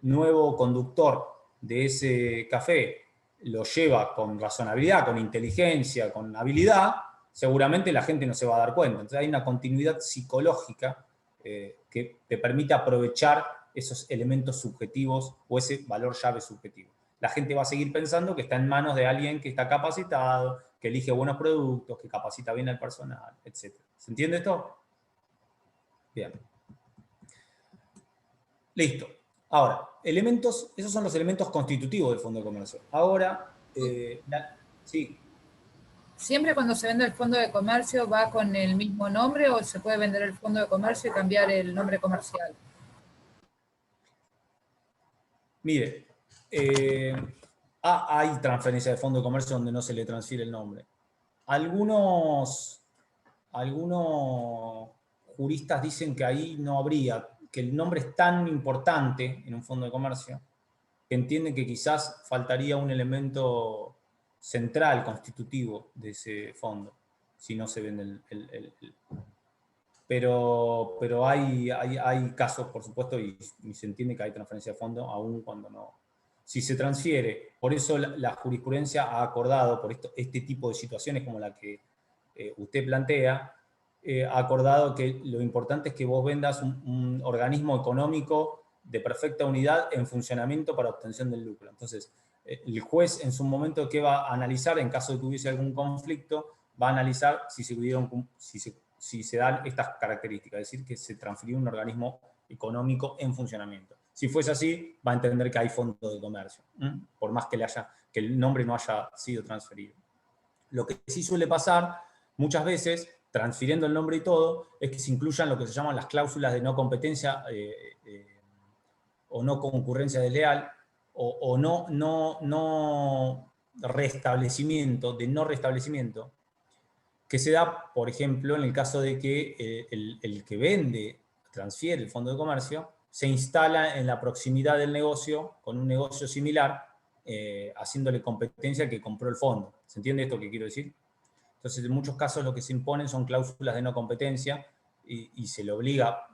S2: nuevo conductor de ese café lo lleva con razonabilidad, con inteligencia, con habilidad, seguramente la gente no se va a dar cuenta. Entonces hay una continuidad psicológica que te permite aprovechar esos elementos subjetivos o ese valor llave subjetivo. La gente va a seguir pensando que está en manos de alguien que está capacitado, que elige buenos productos, que capacita bien al personal, etc. ¿Se entiende esto? Bien. Listo. Ahora, esos son los elementos constitutivos del Fondo de Comercio. Ahora, sí.
S3: ¿Siempre cuando se vende el Fondo de Comercio va con el mismo nombre o se puede vender el Fondo de Comercio y cambiar el nombre comercial?
S2: Mire, hay transferencia de Fondo de Comercio donde no se le transfiere el nombre. Algunos juristas dicen que ahí no habría, que el nombre es tan importante en un Fondo de Comercio que entienden que quizás faltaría un elemento central, constitutivo de ese fondo, si no se vende Pero hay casos, por supuesto, y se entiende que hay transferencia de fondo, aún cuando no. Si se transfiere, por eso la jurisprudencia ha acordado, por este tipo de situaciones como la que usted plantea, ha acordado que lo importante es que vos vendas un organismo económico de perfecta unidad en funcionamiento para obtención del lucro. Entonces, el juez en su momento, ¿qué va a analizar? En caso de que hubiese algún conflicto, va a analizar si se dan estas características, es decir, que se transfirió un organismo económico en funcionamiento. Si fuese así, va a entender que hay fondo de comercio, por más que el nombre no haya sido transferido. Lo que sí suele pasar muchas veces, transfiriendo el nombre y todo, es que se incluyan lo que se llaman las cláusulas de no competencia o no concurrencia desleal, o no restablecimiento, que se da, por ejemplo, en el caso de que el que transfiere el Fondo de Comercio, se instala en la proximidad del negocio, con un negocio similar, haciéndole competencia al que compró el fondo. ¿Se entiende esto que quiero decir? Entonces, en muchos casos lo que se imponen son cláusulas de no competencia y se le obliga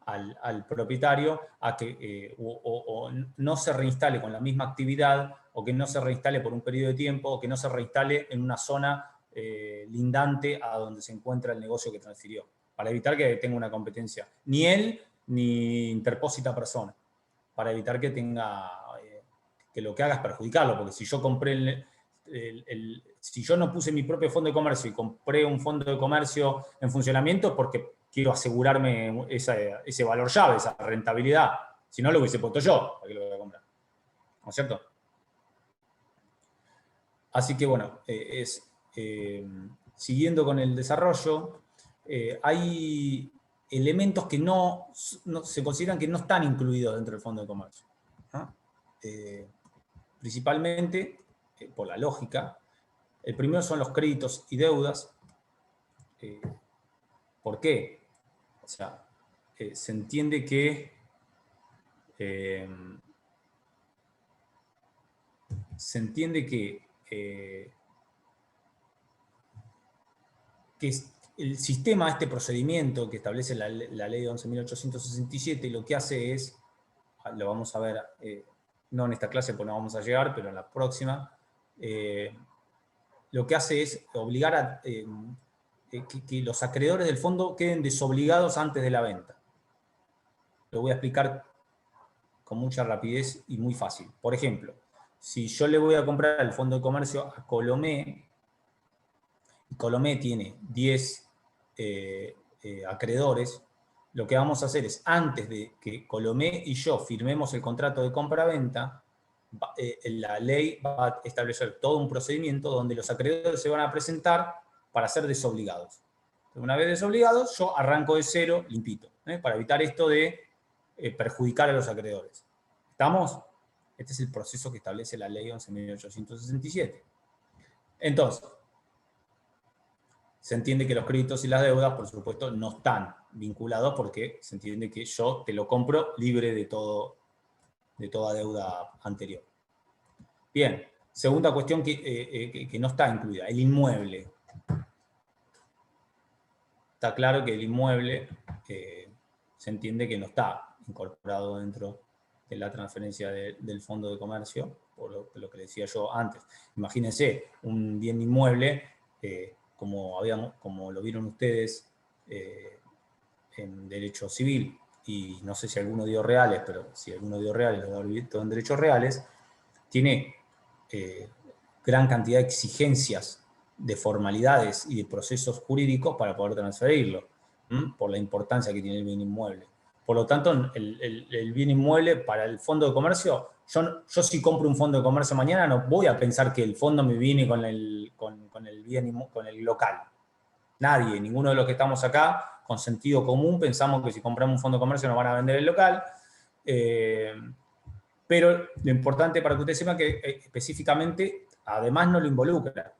S2: al propietario a que o no se reinstale con la misma actividad, o que no se reinstale por un periodo de tiempo, o que no se reinstale en una zona lindante a donde se encuentra el negocio que transfirió, para evitar que tenga una competencia. Ni él, ni interpósita persona, para evitar que tenga, que lo que haga es perjudicarlo, porque si yo compré si yo no puse mi propio fondo de comercio y compré un fondo de comercio en funcionamiento, es porque quiero asegurarme ese valor llave, esa rentabilidad. Si no, lo hubiese puesto yo, ¿para qué lo voy a comprar? ¿No es cierto? Así que bueno, siguiendo con el desarrollo, hay elementos que no se consideran que no están incluidos dentro del fondo de comercio, ¿no? Principalmente, por la lógica, el primero son los créditos y deudas. ¿Por qué? O sea, se entiende que el sistema, este procedimiento que establece la ley 11.867, lo que hace es, lo vamos a ver, no en esta clase porque no vamos a llegar, pero en la próxima, lo que hace es obligar a que los acreedores del fondo queden desobligados antes de la venta. Lo voy a explicar con mucha rapidez y muy fácil. Por ejemplo, si yo le voy a comprar el fondo de comercio a Colomé, y Colomé tiene 10 acreedores, lo que vamos a hacer es, antes de que Colomé y yo firmemos el contrato de compra-venta, la ley va a establecer todo un procedimiento donde los acreedores se van a presentar para ser desobligados. Una vez desobligados, yo arranco de cero limpito, para evitar esto de perjudicar a los acreedores. ¿Estamos? Este es el proceso que establece la ley 11.867. Entonces, se entiende que los créditos y las deudas, por supuesto, no están vinculados porque se entiende que yo te lo compro libre de toda deuda anterior. Bien, segunda cuestión que no está incluida, el inmueble. Está claro que el inmueble se entiende que no está incorporado dentro de la transferencia del fondo de comercio, por lo que decía yo antes. Imagínense un bien inmueble, como lo vieron ustedes en derecho civil, y no sé si alguno dio reales, pero si alguno dio reales, lo habrá visto en derechos reales, tiene gran cantidad de exigencias, de formalidades y de procesos jurídicos para poder transferirlo, por la importancia que tiene el bien inmueble. Por lo tanto, el bien inmueble para el fondo de comercio, yo si compro un fondo de comercio mañana, no voy a pensar que el fondo me viene con el local. Nadie, ninguno de los que estamos acá, con sentido común, pensamos que si compramos un fondo de comercio nos van a vender el local. Pero lo importante para que ustedes sepan que específicamente, además, no lo involucra.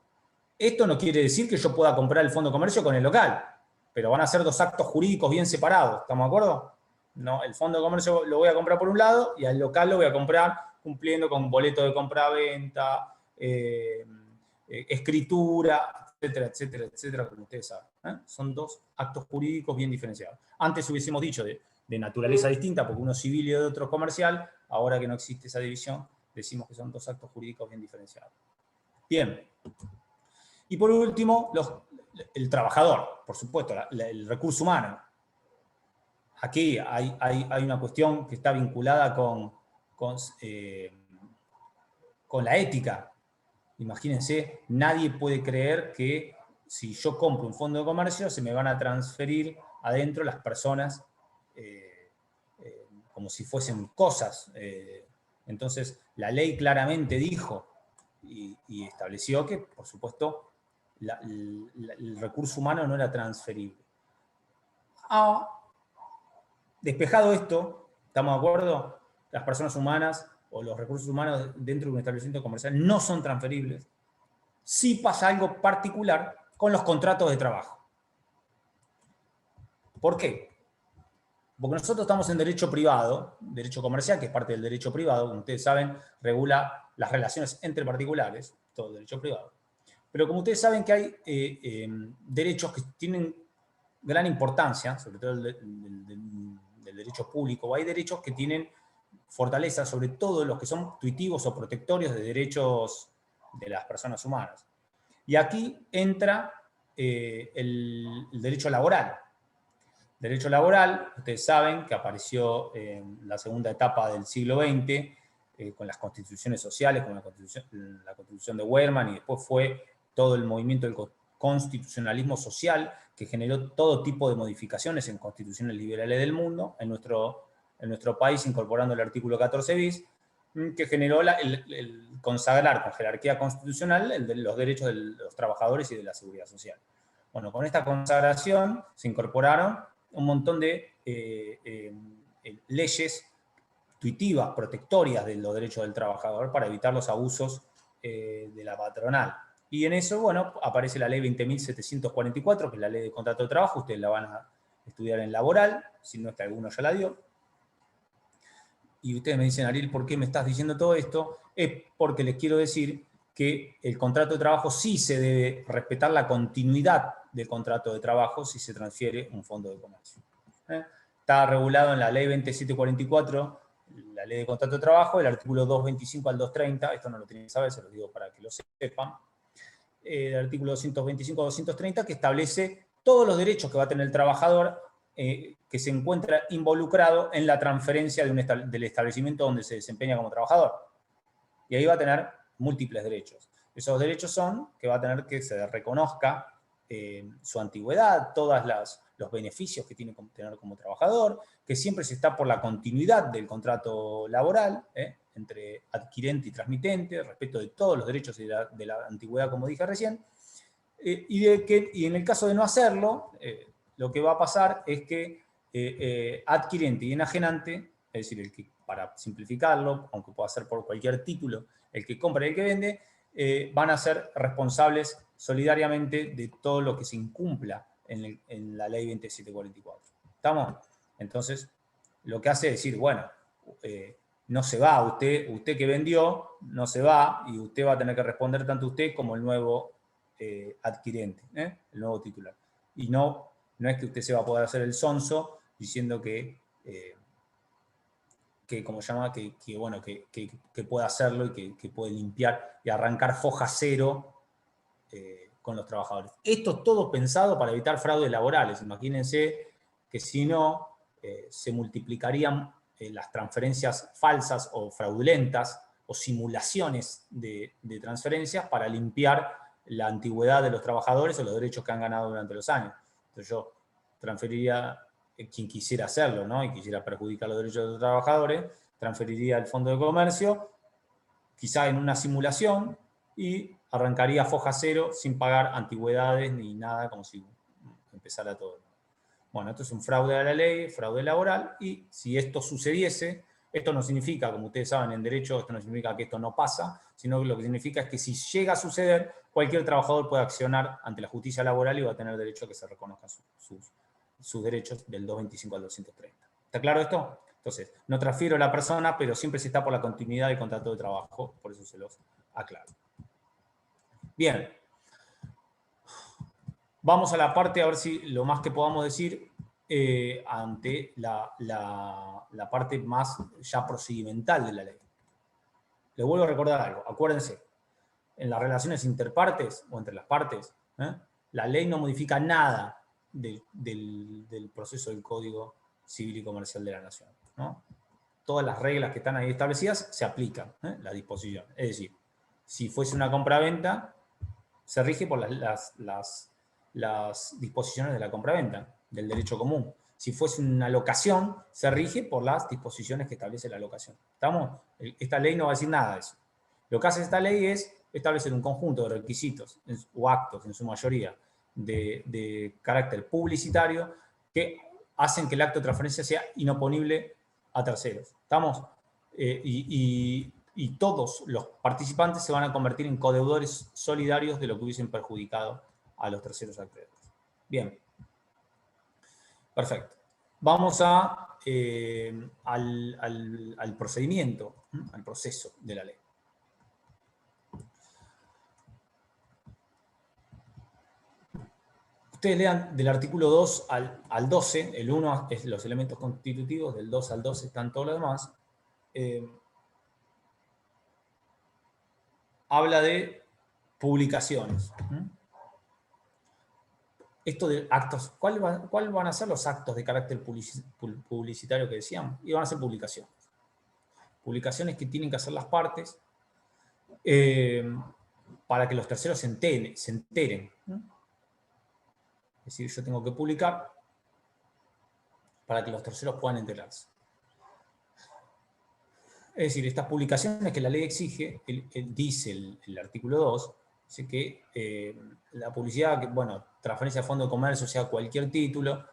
S2: Esto no quiere decir que yo pueda comprar el fondo de comercio con el local, pero van a ser dos actos jurídicos bien separados, ¿estamos de acuerdo? No, el fondo de comercio lo voy a comprar por un lado y al local lo voy a comprar cumpliendo con boleto de compra-venta, escritura, etcétera, etcétera, etcétera, como ustedes saben. Son dos actos jurídicos bien diferenciados. Antes hubiésemos dicho de naturaleza distinta, porque uno es civil y otro comercial. Ahora que no existe esa división, decimos que son dos actos jurídicos bien diferenciados. Bien. Y por último, el trabajador, por supuesto, el recurso humano. Aquí hay una cuestión que está vinculada con la ética. Imagínense, nadie puede creer que si yo compro un fondo de comercio se me van a transferir adentro las personas como si fuesen cosas. Entonces, la ley claramente dijo y estableció que, por supuesto, el recurso humano no era transferible. Despejado esto, ¿estamos de acuerdo? Las personas humanas o los recursos humanos dentro de un establecimiento comercial no son transferibles. Sí pasa algo particular con los contratos de trabajo. ¿Por qué? Porque nosotros estamos en derecho privado, derecho comercial, que es parte del derecho privado, como ustedes saben, regula las relaciones entre particulares, todo el derecho privado. Pero como ustedes saben que hay derechos que tienen gran importancia, sobre todo del derecho público, o hay derechos que tienen fortaleza, sobre todo los que son tuitivos o protectorios de derechos de las personas humanas. Y aquí entra el derecho laboral. Derecho laboral, ustedes saben que apareció en la segunda etapa del siglo XX, con las constituciones sociales, con la constitución de Wehrmann, y después fue todo el movimiento del constitucionalismo social, que generó todo tipo de modificaciones en constituciones liberales del mundo, en nuestro país incorporando el artículo 14 bis, que generó el consagrar con jerarquía constitucional los derechos de los trabajadores y de la seguridad social. Bueno, con esta consagración se incorporaron un montón de leyes tuitivas, protectorias de los derechos del trabajador para evitar los abusos de la patronal. Y en eso, bueno, aparece la ley 20.744, que es la ley de contrato de trabajo, ustedes la van a estudiar en laboral, si no es que alguno ya la dio. Y ustedes me dicen, Ariel, ¿por qué me estás diciendo todo esto? Es porque les quiero decir que el contrato de trabajo sí se debe respetar la continuidad del contrato de trabajo si se transfiere un fondo de comercio. Está regulado en la ley 2744, la ley de contrato de trabajo, el artículo 225 al 230, esto no lo tienen que saber, se lo digo para que lo sepan, el artículo 225 al 230, que establece todos los derechos que va a tener el trabajador que se encuentra involucrado en la transferencia del establecimiento donde se desempeña como trabajador. Y ahí va a tener múltiples derechos. Esos derechos son que va a tener que se reconozca su antigüedad, todos los beneficios que tiene que tener como trabajador, que siempre se está por la continuidad del contrato laboral entre adquirente y transmitente, respecto de todos los derechos de la antigüedad, como dije recién, y en el caso de no hacerlo, lo que va a pasar es que adquirente y enajenante, es decir, para simplificarlo, aunque pueda ser por cualquier título, el que compra y el que vende, van a ser responsables solidariamente de todo lo que se incumpla en la ley 2744. ¿Estamos? Entonces, lo que hace es decir, bueno, no se va, usted que vendió, no se va, y usted va a tener que responder tanto usted como el nuevo adquirente, el nuevo titular. Y no es que usted se va a poder hacer el sonso diciendo que como se llama, que puede hacerlo y que puede limpiar y arrancar foja cero con los trabajadores. Esto es todo pensado para evitar fraudes laborales. Imagínense que si no, se multiplicarían las transferencias falsas o fraudulentas o simulaciones de transferencias para limpiar la antigüedad de los trabajadores o los derechos que han ganado durante los años. Entonces yo transferiría, quien quisiera hacerlo, ¿no? Y quisiera perjudicar los derechos de los trabajadores, transferiría el fondo de comercio, quizá en una simulación, y arrancaría foja cero sin pagar antigüedades ni nada, como si empezara todo. Bueno, esto es un fraude a la ley, fraude laboral, y si esto sucediese, esto no significa, como ustedes saben en derecho, esto no significa que esto no pasa, sino que lo que significa es que si llega a suceder, cualquier trabajador puede accionar ante la justicia laboral y va a tener derecho a que se reconozcan sus derechos del 225 al 230. ¿Está claro esto? Entonces, no transfiero a la persona, pero siempre se está por la continuidad del contrato de trabajo, por eso se los aclaro. Bien. Vamos a la parte, a ver si lo más que podamos decir ante la parte más ya procedimental de la ley. Les vuelvo a recordar algo, acuérdense, en las relaciones interpartes o entre las partes, la ley no modifica nada del proceso del Código Civil y Comercial de la Nación, ¿no? Todas las reglas que están ahí establecidas se aplican, la disposición. Es decir, si fuese una compraventa, se rige por las disposiciones de la compraventa, del derecho común. Si fuese una locación, se rige por las disposiciones que establece la locación. ¿Estamos? Esta ley no va a decir nada de eso. Lo que hace esta ley es establecer un conjunto de requisitos o actos, en su mayoría, de carácter publicitario que hacen que el acto de transferencia sea inoponible a terceros. ¿Estamos? Y todos los participantes se van a convertir en codeudores solidarios de lo que hubiesen perjudicado a los terceros acreedores. Bien. Perfecto. Vamos al procedimiento, al proceso de la ley. Ustedes lean del artículo 2 al 12, el 1 es los elementos constitutivos, del 2 al 12 están todos los demás. Habla de publicaciones. Esto de actos, ¿cuál van a ser los actos de carácter publicitario que decíamos? Y van a ser publicaciones. Publicaciones que tienen que hacer las partes para que los terceros se enteren. Es decir, yo tengo que publicar para que los terceros puedan enterarse. Es decir, estas publicaciones que la ley exige, dice el artículo 2, dice que la publicidad, bueno, transferencia a fondo de comercio, sea cualquier título,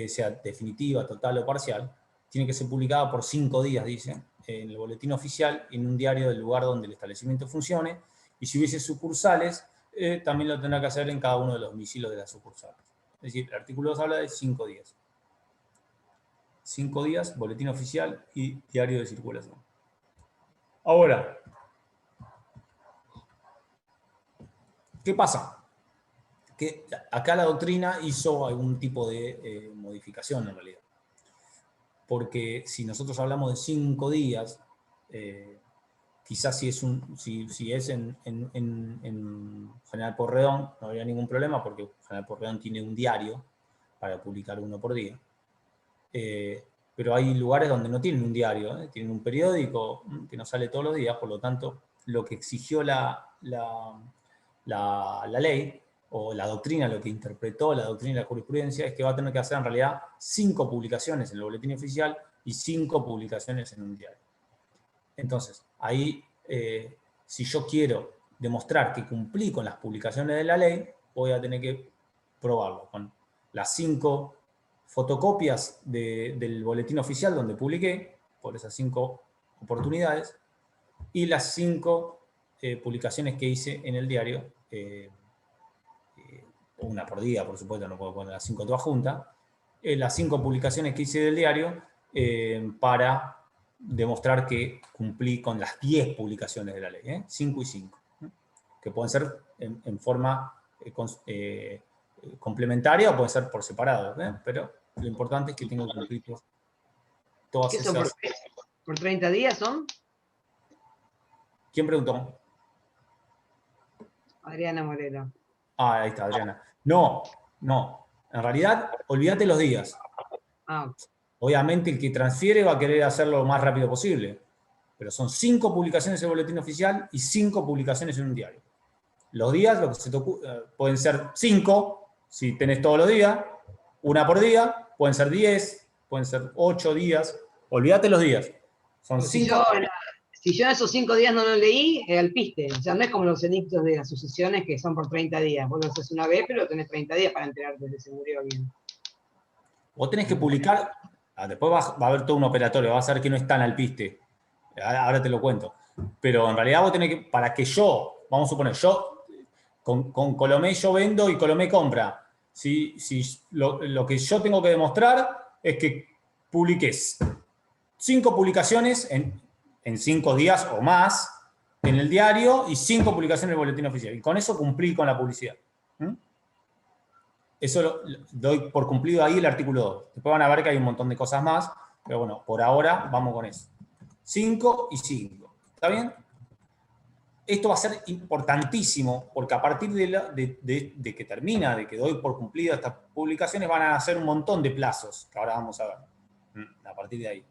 S2: sea definitiva, total o parcial, tiene que ser publicada por 5 días, dice, en el boletín oficial, en un diario del lugar donde el establecimiento funcione, y si hubiese sucursales, también lo tendrá que hacer en cada uno de los domicilios de las sucursales. Es decir, el artículo 2 habla de 5 días. 5 días, boletín oficial y diario de circulación. Ahora, ¿qué pasa? Que acá la doctrina hizo algún tipo de modificación en realidad. Porque si nosotros hablamos de 5 días, quizás si es en General Porredón no habría ningún problema porque General Porredón tiene un diario para publicar uno por día. Pero hay lugares donde no tienen un diario, tienen un periódico que no sale todos los días, por lo tanto, lo que exigió la ley, o la doctrina, lo que interpretó la doctrina y la jurisprudencia, es que va a tener que hacer en realidad 5 publicaciones en el boletín oficial y 5 publicaciones en un diario. Entonces, ahí, si yo quiero demostrar que cumplí con las publicaciones de la ley, voy a tener que probarlo con las 5 fotocopias del boletín oficial donde publiqué, por esas 5 oportunidades, y las 5 publicaciones que hice en el diario, una por día, por supuesto, no puedo poner las 5 todas juntas, las 5 publicaciones que hice del diario para demostrar que cumplí con las 10 publicaciones de la ley, 5 y 5, que pueden ser en forma complementaria o pueden ser por separado, pero lo importante es que tengo que cumplir todas
S1: ¿Qué son?
S2: esas...
S1: ¿Por 30 días son?
S2: ¿Quién preguntó?
S1: Adriana Moreno.
S2: Ah, ahí está, Adriana. No. En realidad, olvídate los días. Obviamente el que transfiere va a querer hacerlo lo más rápido posible, pero son 5 publicaciones en el boletín oficial y 5 publicaciones en un diario. Los días, lo que se te pueden ser 5, si tenés todos los días, una por día, pueden ser 10, pueden ser 8 días. Olvídate los días. Son 5.
S1: Si yo esos 5 días no lo leí, al piste. O sea, no es como los edictos de las sucesiones que son por 30 días. Vos lo haces una vez, pero tenés 30 días para enterarte de que se murió alguien.
S2: Vos tenés que publicar, después va a haber todo un operatorio, vas a ver que no están al piste. Ahora te lo cuento. Pero en realidad vos tenés que, para que yo, vamos a suponer, yo con Colomé yo vendo y Colomé compra. Si lo que yo tengo que demostrar es que publiques 5 publicaciones en 5 días o más en el diario y 5 publicaciones en el boletín oficial. Y con eso cumplí con la publicidad. Eso lo doy por cumplido ahí el artículo 2. Después van a ver que hay un montón de cosas más, pero bueno, por ahora vamos con eso. 5 y 5. ¿Está bien? Esto va a ser importantísimo, porque a partir de que termina, de que doy por cumplido estas publicaciones, van a hacer un montón de plazos, que ahora vamos a ver, a partir de ahí.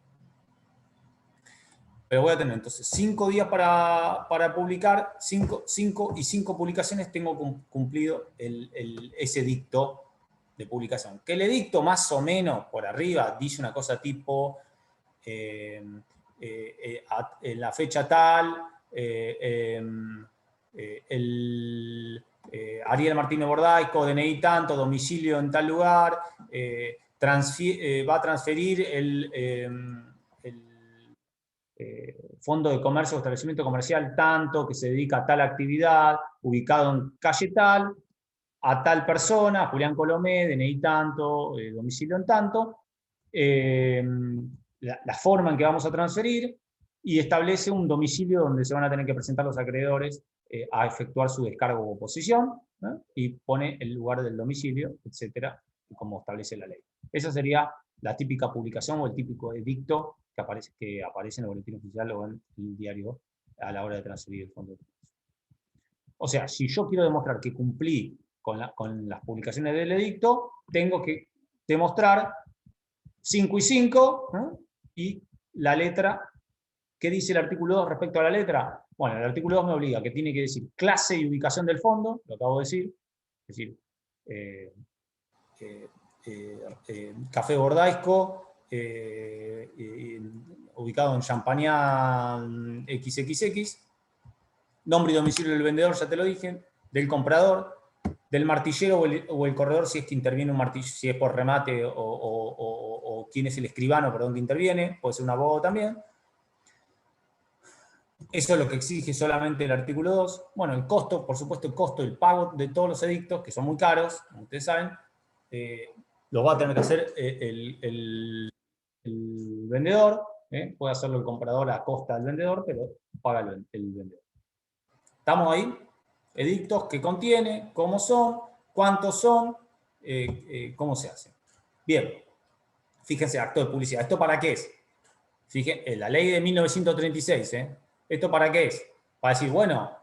S2: Pero voy a tener entonces 5 días para publicar, 5 y 5 publicaciones tengo cumplido ese dicto de publicación. Que el edicto más o menos por arriba dice una cosa tipo en la fecha tal, Ariel Martínez Bordaico, DNI tanto, domicilio en tal lugar, va a transferir el fondo de comercio o establecimiento comercial tanto, que se dedica a tal actividad, ubicado en calle tal, a tal persona, Julián Colomé, DNI tanto, domicilio en tanto, la forma en que vamos a transferir, y establece un domicilio donde se van a tener que presentar los acreedores a efectuar su descargo o oposición, y pone el lugar del domicilio, etcétera, como establece la ley. Esa sería la típica publicación o el típico edicto que aparece en el boletín oficial o en el diario a la hora de transferir el fondo de comercio. O sea, si yo quiero demostrar que cumplí con las publicaciones del edicto, tengo que demostrar 5 y 5, ¿no? Y la letra. ¿Qué dice el artículo 2 respecto a la letra? Bueno, el artículo 2 me obliga que tiene que decir clase y ubicación del fondo, lo acabo de decir, es decir, Café Bordaisco, ubicado en Champagnat XXX, nombre y domicilio del vendedor, ya te lo dije, del comprador, del martillero o el corredor, si es que interviene un martillero, si es por remate o quién es el escribano, perdón, que interviene, puede ser un abogado también. Eso es lo que exige solamente el artículo 2. Bueno, el costo, por supuesto, el costo del pago de todos los edictos, que son muy caros, como ustedes saben, lo va a tener que hacer el vendedor. Puede hacerlo el comprador a costa del vendedor, pero paga el vendedor. ¿Estamos ahí? Edictos, ¿qué contiene? ¿Cómo son? ¿Cuántos son? ¿Cómo se hace? Bien. Fíjense, acto de publicidad. ¿Esto para qué es? Fíjense, la ley de 1936, ¿esto para qué es? Para decir, bueno,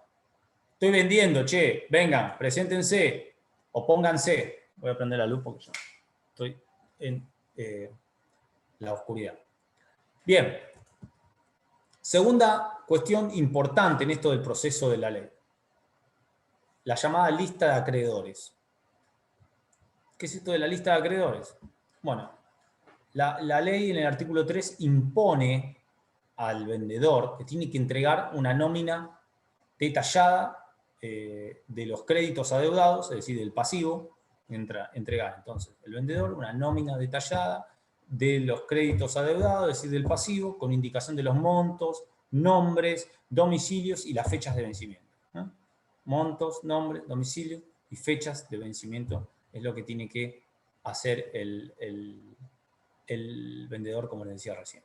S2: estoy vendiendo, che, vengan, preséntense, o pónganse. Voy a prender la luz porque ya estoy en la oscuridad. Bien. Segunda cuestión importante en esto del proceso de la ley. La llamada lista de acreedores. ¿Qué es esto de la lista de acreedores? Bueno, la ley en el artículo 3 impone al vendedor que tiene que entregar una nómina detallada de los créditos adeudados, es decir, del pasivo, entregar entonces el vendedor una nómina detallada de los créditos adeudados, es decir, del pasivo, con indicación de los montos, nombres, domicilios y las fechas de vencimiento. Montos, nombres, domicilios y fechas de vencimiento es lo que tiene que hacer el vendedor, como les decía recién.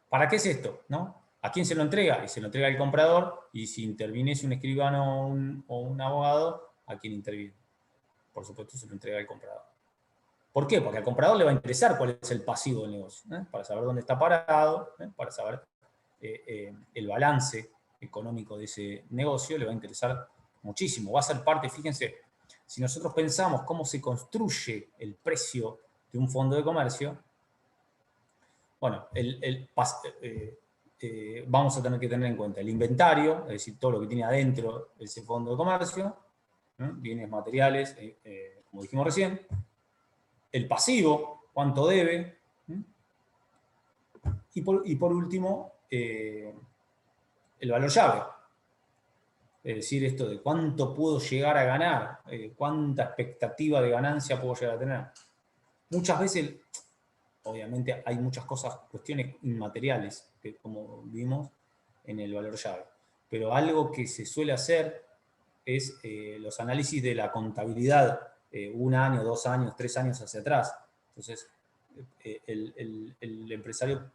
S2: ¿Para qué es esto? ¿No? ¿A quién se lo entrega? Y se lo entrega al comprador, y si interviniese un escribano o un abogado, ¿a quién interviene? Por supuesto, se lo entrega al comprador. ¿Por qué? Porque al comprador le va a interesar cuál es el pasivo del negocio, para saber dónde está parado, para saber el balance económico de ese negocio, le va a interesar muchísimo. Va a ser parte, fíjense, si nosotros pensamos cómo se construye el precio de un fondo de comercio, bueno, vamos a tener que tener en cuenta el inventario, es decir, todo lo que tiene adentro de ese fondo de comercio, bienes materiales, como dijimos recién, el pasivo, cuánto debe, y por último, el valor llave. Es decir, esto de cuánto puedo llegar a ganar, cuánta expectativa de ganancia puedo llegar a tener. Muchas veces, obviamente, hay muchas cosas, cuestiones inmateriales, que, como vimos en el valor llave. Pero algo que se suele hacer es los análisis de la contabilidad 1 año, 2 años, 3 años hacia atrás. Entonces, el empresario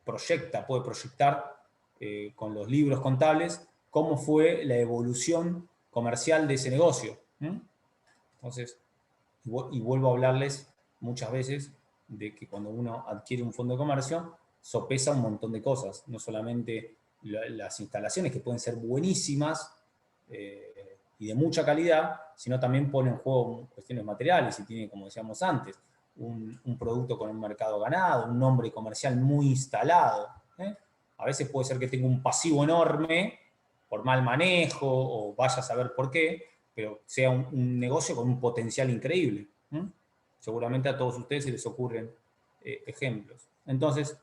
S2: puede proyectar con los libros contables cómo fue la evolución comercial de ese negocio. Entonces, y vuelvo a hablarles muchas veces de que cuando uno adquiere un fondo de comercio, sopesa un montón de cosas, no solamente las instalaciones, que pueden ser buenísimas y de mucha calidad, sino también pone en juego cuestiones materiales, y tiene, como decíamos antes, un producto con un mercado ganado, un nombre comercial muy instalado. A veces puede ser que tenga un pasivo enorme por mal manejo, o vaya a saber por qué, pero sea un negocio con un potencial increíble. Seguramente a todos ustedes se les ocurren ejemplos. Entonces,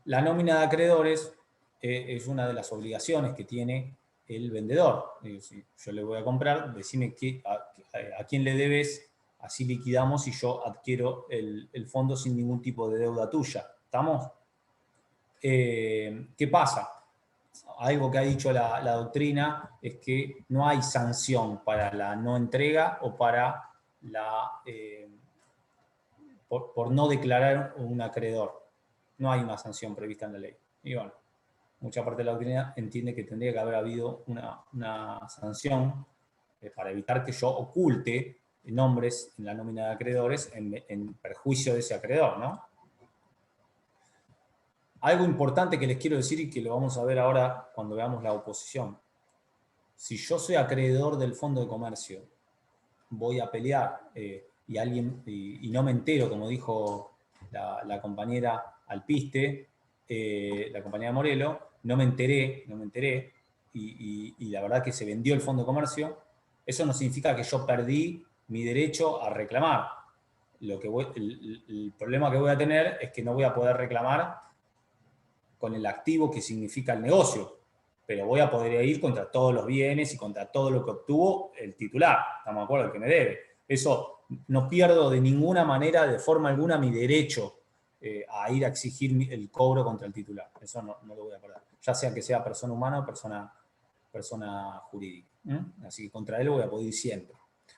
S2: la nómina de acreedores es una de las obligaciones que tiene el vendedor. Si yo le voy a comprar, decime a quién le debes, así liquidamos y yo adquiero el fondo sin ningún tipo de deuda tuya. ¿Estamos? ¿Qué pasa? Algo que ha dicho la doctrina es que no hay sanción para la no entrega o para por no declarar un acreedor. No hay una sanción prevista en la ley. Y bueno, mucha parte de la doctrina entiende que tendría que haber habido una sanción para evitar que yo oculte nombres en la nómina de acreedores en perjuicio de ese acreedor, ¿no? algo importante que les quiero decir y que lo vamos a ver ahora cuando veamos la oposición. Si yo soy acreedor del Fondo de Comercio, voy a pelear y no me entero, como dijo la compañera Alpiste, la compañera Morelo, no me enteré, y la verdad que se vendió el Fondo de Comercio, eso no significa que yo perdí mi derecho a reclamar. El problema que voy a tener es que no voy a poder reclamar con el activo que significa el negocio, pero voy a poder ir contra todos los bienes y contra todo lo que obtuvo el titular, estamos de acuerdo, el que me debe. Eso no pierdo de ninguna manera, de forma alguna, mi derecho a ir a exigir el cobro contra el titular. Eso no lo voy a perder, ya sea que sea persona humana o persona jurídica. Así que contra él voy a poder ir siempre.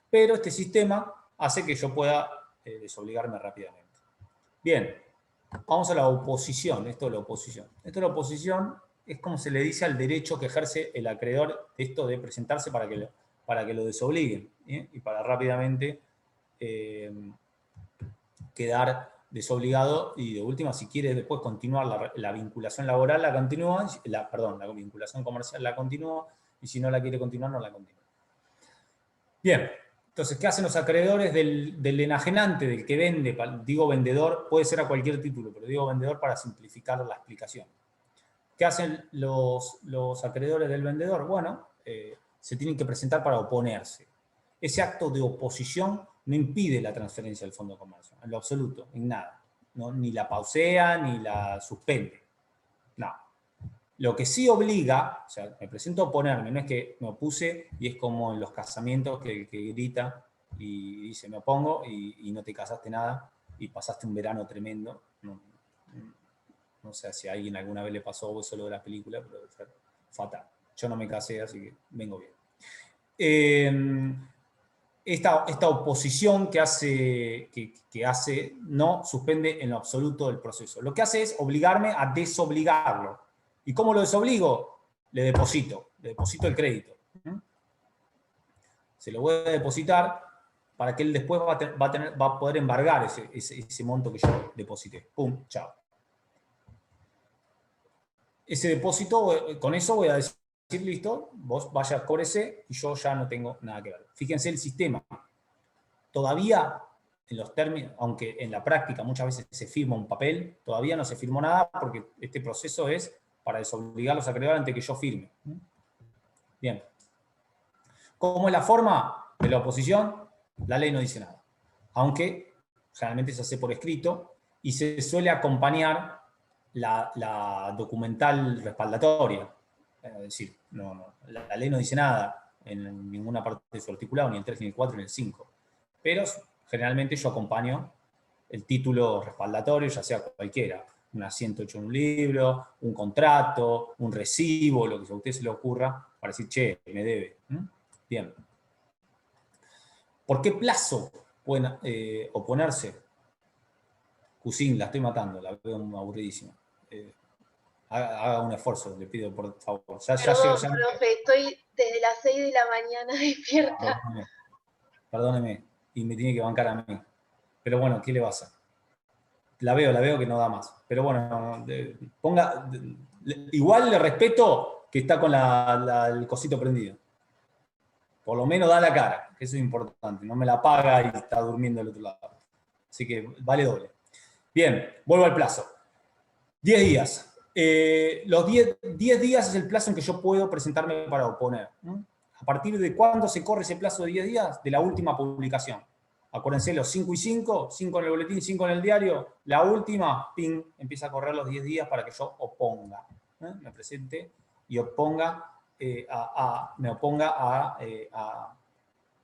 S2: Pero este sistema hace que yo pueda desobligarme rápidamente. Bien, vamos a la oposición. Esto de la oposición es como se le dice al derecho que ejerce el acreedor, esto de presentarse para que lo desobliguen, y para rápidamente quedar desobligado, y de última, si quiere después continuar la vinculación laboral, la continúa, la vinculación comercial la continúa, y si no la quiere continuar, no la continúa. Bien, entonces, ¿qué hacen los acreedores del enajenante, del que vende? Digo vendedor, puede ser a cualquier título, pero digo vendedor para simplificar la explicación. ¿Qué hacen los acreedores del vendedor? Bueno, se tienen que presentar para oponerse. Ese acto de oposición no impide la transferencia del Fondo de Comercio, en lo absoluto, en nada. ¿No? Ni la pausea, ni la suspende. No. Lo que sí obliga, o sea, me presento a oponerme, no es que me opuse y es como en los casamientos que grita y dice me opongo y no te casaste nada y pasaste un verano tremendo. No sé si a alguien alguna vez le pasó o eso lo de la película, pero debe ser fatal. Yo no me casé, así que vengo bien. Esta oposición que hace no suspende en lo absoluto el proceso. Lo que hace es obligarme a desobligarlo. ¿Y cómo lo desobligo? Le deposito el crédito. Se lo voy a depositar para que él después va a poder embargar ese monto que yo deposité. Pum, chao. Ese depósito, con eso voy a decir, listo, vos vaya, cóbrese y yo ya no tengo nada que ver. Fíjense el sistema. Todavía, en los términos, aunque en la práctica muchas veces se firma un papel, todavía no se firmó nada porque este proceso es para desobligar a los acreedores antes que yo firme. Bien. ¿Cómo es la forma de la oposición? La ley no dice nada. Aunque generalmente se hace por escrito y se suele acompañar la documental respaldatoria. Es decir, la ley no dice nada en ninguna parte de su articulado, ni el 3, ni el 4, ni el 5. Pero generalmente yo acompaño el título respaldatorio, ya sea cualquiera. Un asiento hecho en un libro, un contrato, un recibo, lo que a usted se le ocurra, para decir, che, me debe. Bien. ¿Por qué plazo pueden oponerse? Cusín, la estoy matando, la veo aburridísima. Haga un esfuerzo, le pido por favor.
S6: Perdón, profe, estoy desde las 6 de la mañana despierta.
S2: Perdóneme, y me tiene que bancar a mí. Pero bueno, ¿qué le va a hacer? La veo que no da más. Pero bueno, igual le respeto que está con el cosito prendido. Por lo menos da la cara, que eso es importante. No me la apaga y está durmiendo del otro lado. Así que vale doble. Bien, vuelvo al plazo. 10 días. Los 10 días es el plazo en que yo puedo presentarme para oponer. ¿A partir de cuándo se corre ese plazo de 10 días? De la última publicación. Acuérdense, los 5 y 5, 5 en el boletín, 5 en el diario. La última, ping, empieza a correr los 10 días para que yo oponga. Me presente y me oponga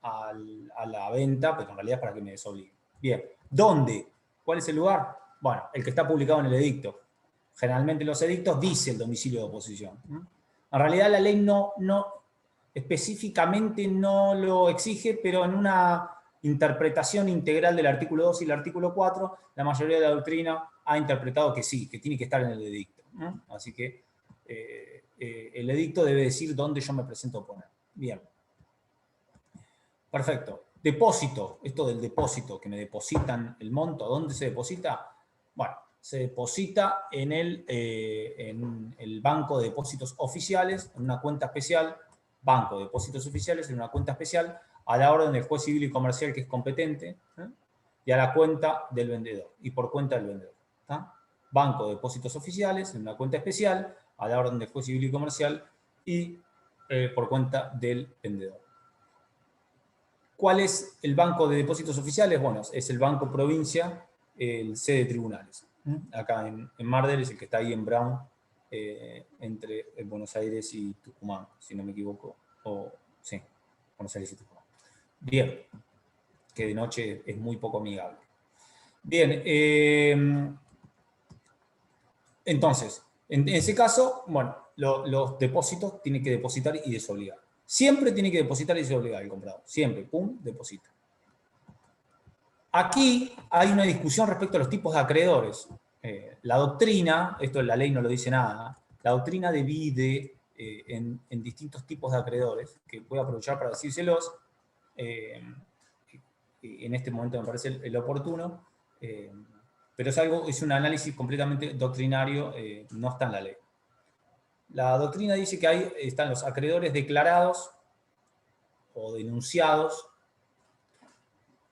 S2: a la venta, pero en realidad es para que me desobligue. Bien, ¿dónde? ¿Cuál es el lugar? Bueno, el que está publicado en el edicto. Generalmente los edictos dicen el domicilio de oposición. En realidad la ley no específicamente no lo exige, pero en una interpretación integral del artículo 2 y el artículo 4, la mayoría de la doctrina ha interpretado que sí, que tiene que estar en el edicto. Así que el edicto debe decir dónde yo me presento a oponer. Bien. Perfecto. Depósito. Esto del depósito, que me depositan el monto, ¿dónde se deposita? Bueno, se deposita en el banco de depósitos oficiales, en una cuenta especial, banco de depósitos oficiales, en una cuenta especial, a la orden del juez civil y comercial que es competente, y a la cuenta del vendedor, y por cuenta del vendedor. ¿Está? Banco de depósitos oficiales, en una cuenta especial, a la orden del juez civil y comercial, y por cuenta del vendedor. ¿Cuál es el banco de depósitos oficiales? Bueno, es el Banco Provincia, el sede de tribunales. Acá en Mar del es el que está ahí en Brown, entre Buenos Aires y Tucumán, si no me equivoco. Sí, Buenos Aires y Tucumán. Bien, que de noche es muy poco amigable. Bien, entonces, en ese caso, bueno, los depósitos tienen que depositar y desobligar. Siempre tiene que depositar y desobligar el comprador. Siempre, pum, deposita. Aquí hay una discusión respecto a los tipos de acreedores. La doctrina, esto en la ley no lo dice nada, la doctrina divide en distintos tipos de acreedores, que voy a aprovechar para decírselos. En este momento me parece el oportuno, pero es un análisis completamente doctrinario, no está en la ley. La doctrina dice que están los acreedores declarados o denunciados,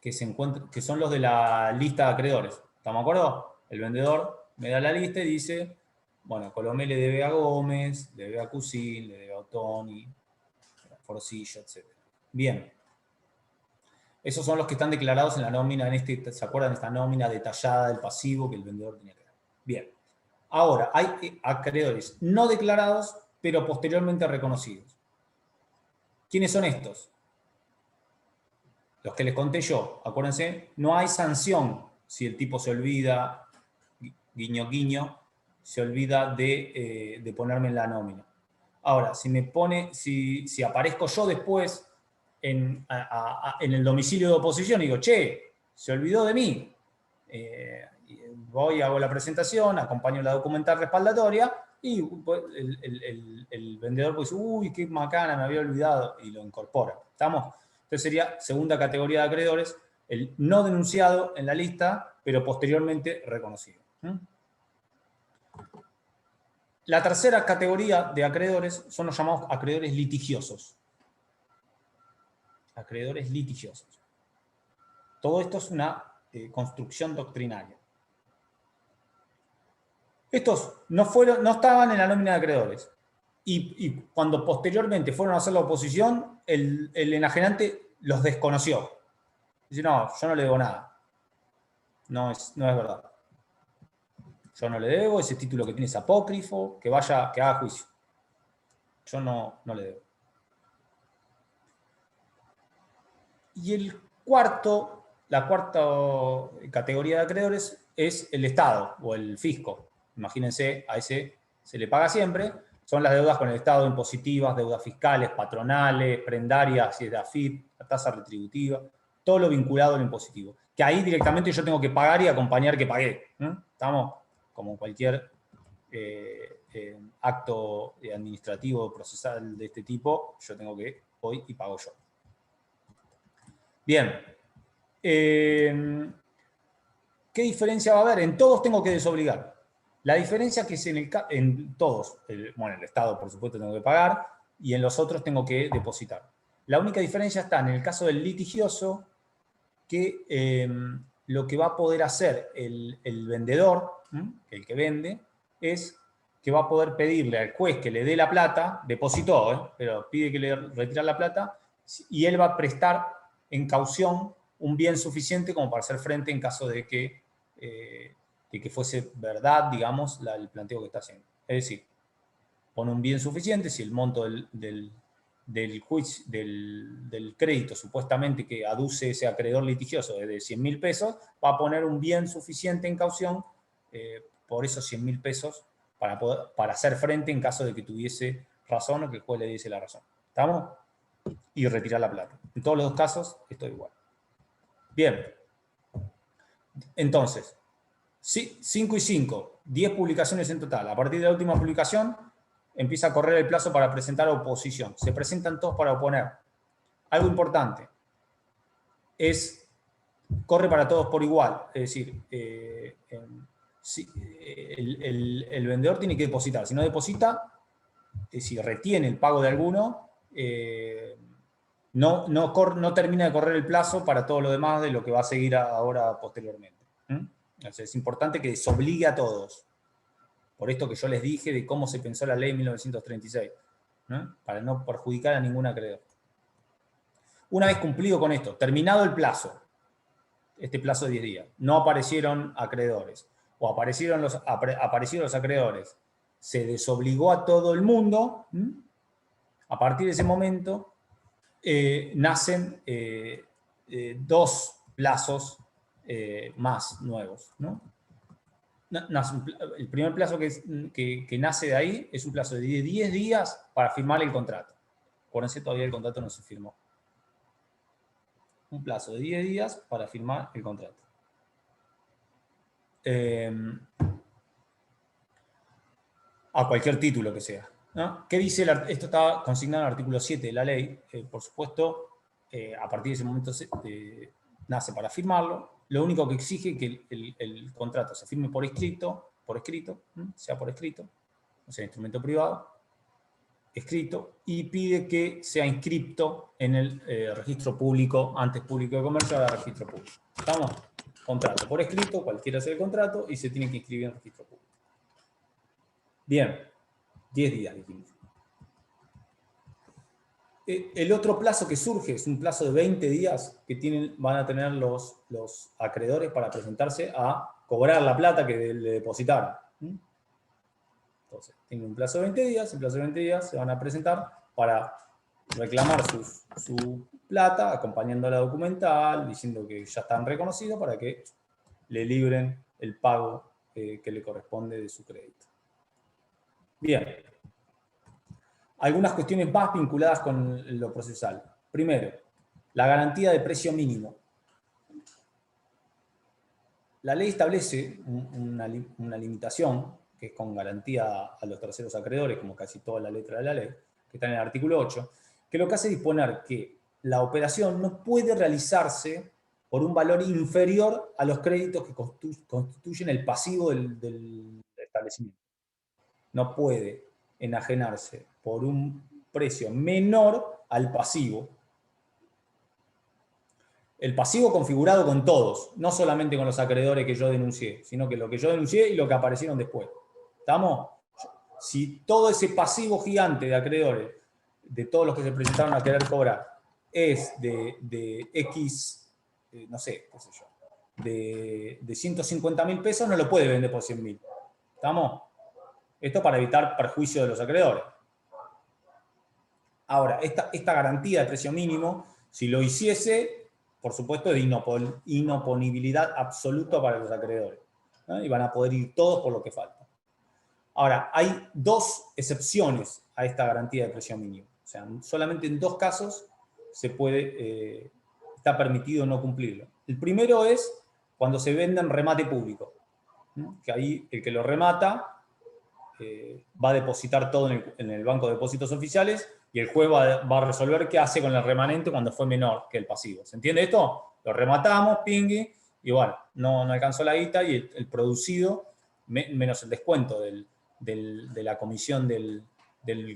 S2: que son los de la lista de acreedores. ¿Estamos de acuerdo? El vendedor me da la lista y dice, bueno, Colomé le debe a Gómez, le debe a Cusin, le debe a Ottoni, Forcillo, etc. Bien. Esos son los que están declarados en la nómina, ¿se acuerdan? Esta nómina detallada del pasivo que el vendedor tenía que dar. Bien. Ahora, hay acreedores no declarados, pero posteriormente reconocidos. ¿Quiénes son estos? Los que les conté yo. Acuérdense, no hay sanción si el tipo se olvida, guiño, guiño, se olvida de ponerme en la nómina. Ahora, si aparezco yo después en el domicilio de oposición y digo, che, se olvidó de mí, voy, hago la presentación, acompaño la documental respaldatoria y el vendedor puede decir, uy, qué macana, me había olvidado, y lo incorpora. ¿Estamos? Entonces sería segunda categoría de acreedores, el no denunciado en la lista, pero posteriormente reconocido. La tercera categoría de acreedores son los llamados acreedores litigiosos. Acreedores litigiosos. Todo esto es una construcción doctrinaria. Estos no estaban en la nómina de acreedores. Y cuando posteriormente fueron a hacer la oposición, el enajenante los desconoció. Dice, no, yo no le debo nada. No es verdad. Yo no le debo, ese título que tiene es apócrifo, que haga juicio. Yo no le debo. Y la cuarta categoría de acreedores es el Estado o el fisco. Imagínense, a ese se le paga siempre. Son las deudas con el Estado, impositivas, deudas fiscales, patronales, prendarias, si es de AFIP, la tasa retributiva, todo lo vinculado al impositivo. Que ahí directamente yo tengo que pagar y acompañar que pagué. Estamos como cualquier acto administrativo procesal de este tipo, yo tengo que voy y pago yo. Bien. ¿Qué diferencia va a haber? En todos tengo que desobligar. La diferencia que es en todos, bueno, el Estado por supuesto tengo que pagar y en los otros tengo que depositar. La única diferencia está en el caso del litigioso, que lo que va a poder hacer el vendedor, el que vende, es que va a poder pedirle al juez que le dé la plata, depositó, pero pide que le retire la plata, y él va a prestar en caución un bien suficiente como para hacer frente en caso de que fuese verdad, digamos, el planteo que está haciendo. Es decir, pone un bien suficiente, si el monto del crédito supuestamente que aduce ese acreedor litigioso es de 100.000 pesos, va a poner un bien suficiente en caución por esos 100.000 pesos para hacer frente en caso de que tuviese razón o que el juez le diese la razón. ¿Estamos? Y retirar la plata. En todos los dos casos, esto es igual. Bien. Entonces, 5 y 5, 10 publicaciones en total. A partir de la última publicación, empieza a correr el plazo para presentar oposición. Se presentan todos para oponer. Algo importante corre para todos por igual. Es decir, si, el vendedor tiene que depositar. Si no deposita, si retiene el pago de alguno, no termina de correr el plazo para todo lo demás de lo que va a seguir ahora posteriormente. Entonces es importante que desobligue a todos. Por esto que yo les dije de cómo se pensó la ley en 1936, ¿no? Para no perjudicar a ningún acreedor. Una vez cumplido con esto, terminado el plazo, este plazo de 10 días, no aparecieron acreedores, o aparecieron los acreedores, se desobligó a todo el mundo, a partir de ese momento nacen dos plazos más nuevos, ¿no? El primer plazo que nace de ahí es un plazo de 10 días para firmar el contrato. Acuérdense, todavía el contrato no se firmó. Un plazo de 10 días para firmar el contrato. A cualquier título que sea, ¿no? ¿Qué dice esto? Está consignado en el artículo 7 de la ley. Por supuesto, a partir de ese momento nace para firmarlo. Lo único que exige es que el contrato se firme por escrito, sea por escrito, o sea, instrumento privado, escrito, y pide que sea inscripto en el registro público, antes público de comercio, ahora registro público. ¿Estamos? Contrato por escrito, cualquiera sea el contrato, y se tiene que inscribir en el registro público. Bien, 10 días dijimos. El otro plazo que surge es un plazo de 20 días que van a tener los acreedores para presentarse a cobrar la plata que le depositaron. Entonces, tienen un plazo de 20 días, en plazo de 20 días se van a presentar para reclamar su plata, acompañando la documental, diciendo que ya están reconocidos para que le libren el pago que le corresponde de su crédito. Bien. Algunas cuestiones más vinculadas con lo procesal. Primero, la garantía de precio mínimo. La ley establece una limitación, que es con garantía a los terceros acreedores, como casi toda la letra de la ley, que está en el artículo 8, que lo que hace es disponer que la operación no puede realizarse por un valor inferior a los créditos que constituyen el pasivo del establecimiento. No puede enajenarse por un precio menor al pasivo. El pasivo configurado con todos, no solamente con los acreedores que yo denuncié, sino que lo que yo denuncié y lo que aparecieron después. ¿Estamos? Si todo ese pasivo gigante de acreedores, de todos los que se presentaron a querer cobrar, es de X, no sé, qué sé yo, de 150.000 pesos, no lo puede vender por 100.000. ¿Estamos? Esto para evitar perjuicio de los acreedores. Ahora, esta garantía de precio mínimo, si lo hiciese, por supuesto, es de inoponibilidad absoluta para los acreedores, ¿no? Y van a poder ir todos por lo que falta. Ahora, hay dos excepciones a esta garantía de precio mínimo. O sea, solamente en dos casos está permitido no cumplirlo. El primero es cuando se vende en remate público, ¿no? Que ahí el que lo remata va a depositar todo en el banco de depósitos oficiales y el juez va a resolver qué hace con el remanente cuando fue menor que el pasivo. ¿Se entiende esto? Lo rematamos, pingui, y bueno, no alcanzó la guita y el producido, menos el descuento de la comisión del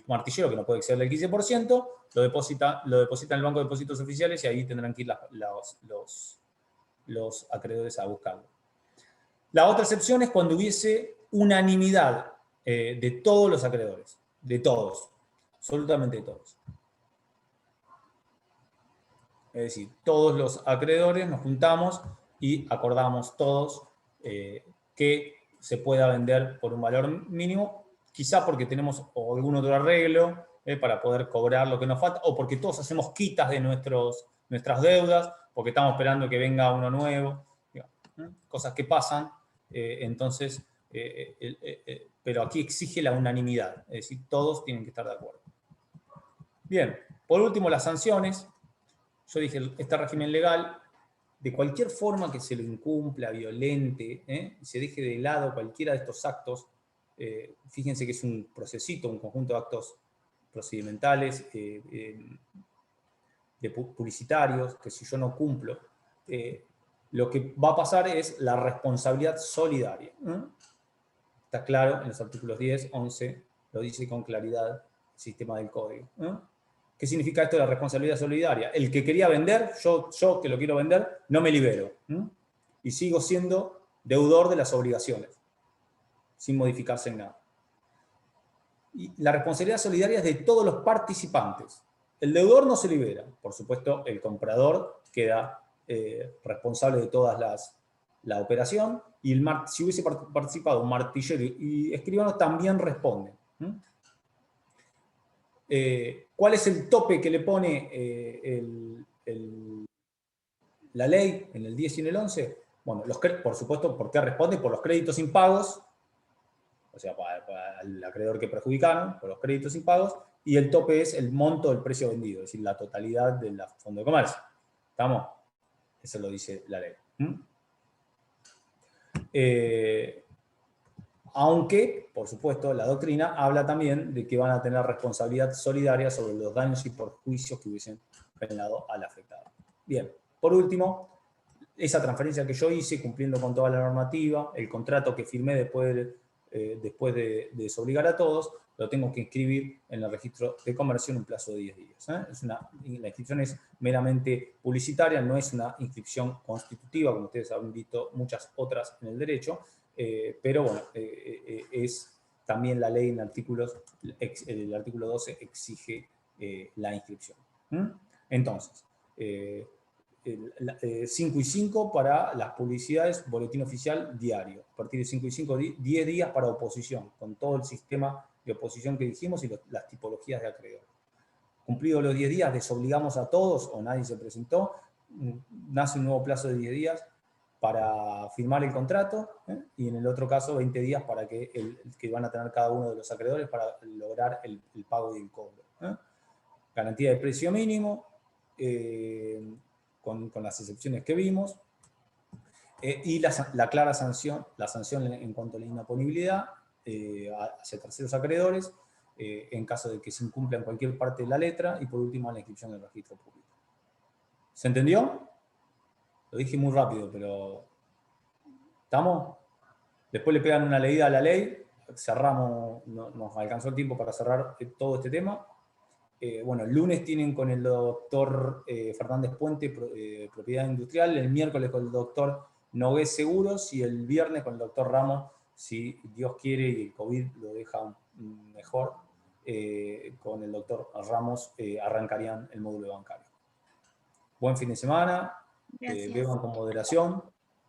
S2: martillero, que no puede exceder del 15%, lo deposita en el banco de depósitos oficiales y ahí tendrán que ir los acreedores a buscarlo. La otra excepción es cuando hubiese unanimidad de todos los acreedores, de todos, absolutamente de todos. Es decir, todos los acreedores nos juntamos y acordamos todos que se pueda vender por un valor mínimo, quizá porque tenemos algún otro arreglo para poder cobrar lo que nos falta, o porque todos hacemos quitas de nuestras deudas, porque estamos esperando que venga uno nuevo, cosas que pasan, entonces... pero aquí exige la unanimidad, es decir, todos tienen que estar de acuerdo. Bien, por último, las sanciones. Yo dije, este régimen legal, de cualquier forma que se lo incumpla, violente, se deje de lado cualquiera de estos actos, fíjense que es un procesito, un conjunto de actos procedimentales, publicitarios, que si yo no cumplo, lo que va a pasar es la responsabilidad solidaria. Está claro en los artículos 10, 11, lo dice con claridad el sistema del código. ¿Qué significa esto de la responsabilidad solidaria? El que quería vender, yo que lo quiero vender, no me libero. Y sigo siendo deudor de las obligaciones, sin modificarse en nada. Y la responsabilidad solidaria es de todos los participantes. El deudor no se libera. Por supuesto, el comprador queda responsable de toda la operación, y si hubiese participado un martillero y escribano, también responden. ¿Cuál es el tope que le pone la ley en el 10 y en el 11? Bueno, por supuesto, ¿por qué responde? Por los créditos impagos, o sea, para el acreedor que perjudicaron, por los créditos impagos, y el tope es el monto del precio vendido, es decir, la totalidad del fondo de comercio. ¿Estamos? Eso lo dice la ley. Aunque, por supuesto, la doctrina habla también de que van a tener responsabilidad solidaria sobre los daños y perjuicios que hubiesen generado al afectado. Bien, por último, esa transferencia que yo hice, cumpliendo con toda la normativa, el contrato que firmé después de desobligar a todos, lo tengo que inscribir en el registro de comercio en un plazo de 10 días. La inscripción es meramente publicitaria, no es una inscripción constitutiva, como ustedes han visto muchas otras en el derecho, pero bueno, es también la ley en el artículo 12 exige la inscripción. Entonces, 5 y 5 para las publicidades, boletín oficial diario. A partir de 5 y 5, 10 días para oposición, con todo el sistema de oposición que dijimos y las tipologías de acreedor. Cumplidos los 10 días, desobligamos a todos o nadie se presentó, nace un nuevo plazo de 10 días para firmar el contrato, y en el otro caso 20 días para que van a tener cada uno de los acreedores para lograr el pago y el cobro. Garantía de precio mínimo, con las excepciones que vimos, y la clara sanción, en cuanto a la inoponibilidad hacia terceros acreedores, en caso de que se incumpla en cualquier parte de la letra, y por último la inscripción del registro público. ¿Se entendió? Lo dije muy rápido, pero ¿estamos? Después le pegan una leída a la ley, cerramos, nos alcanzó el tiempo para cerrar todo este tema. Bueno, el lunes tienen con el doctor Fernández Puente, Propiedad Industrial, el miércoles con el doctor Nogués Seguros, y el viernes con el doctor Ramos, si Dios quiere y el COVID lo deja mejor, con el doctor Ramos arrancarían el módulo bancario. Buen fin de semana, beban con moderación.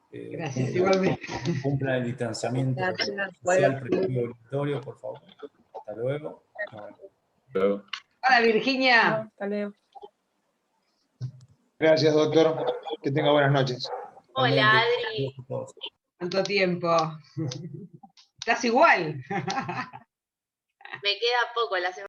S1: Gracias, igualmente.
S2: Cumplan el distanciamiento social previo obligatorio, por favor. Hasta luego.
S1: Hola, Virginia.
S4: Hasta luego.
S7: Gracias, doctor. Que tenga buenas noches.
S6: Hola, Adri.
S1: ¿Cuánto tiempo? Estás igual.
S6: Me queda poco la semana.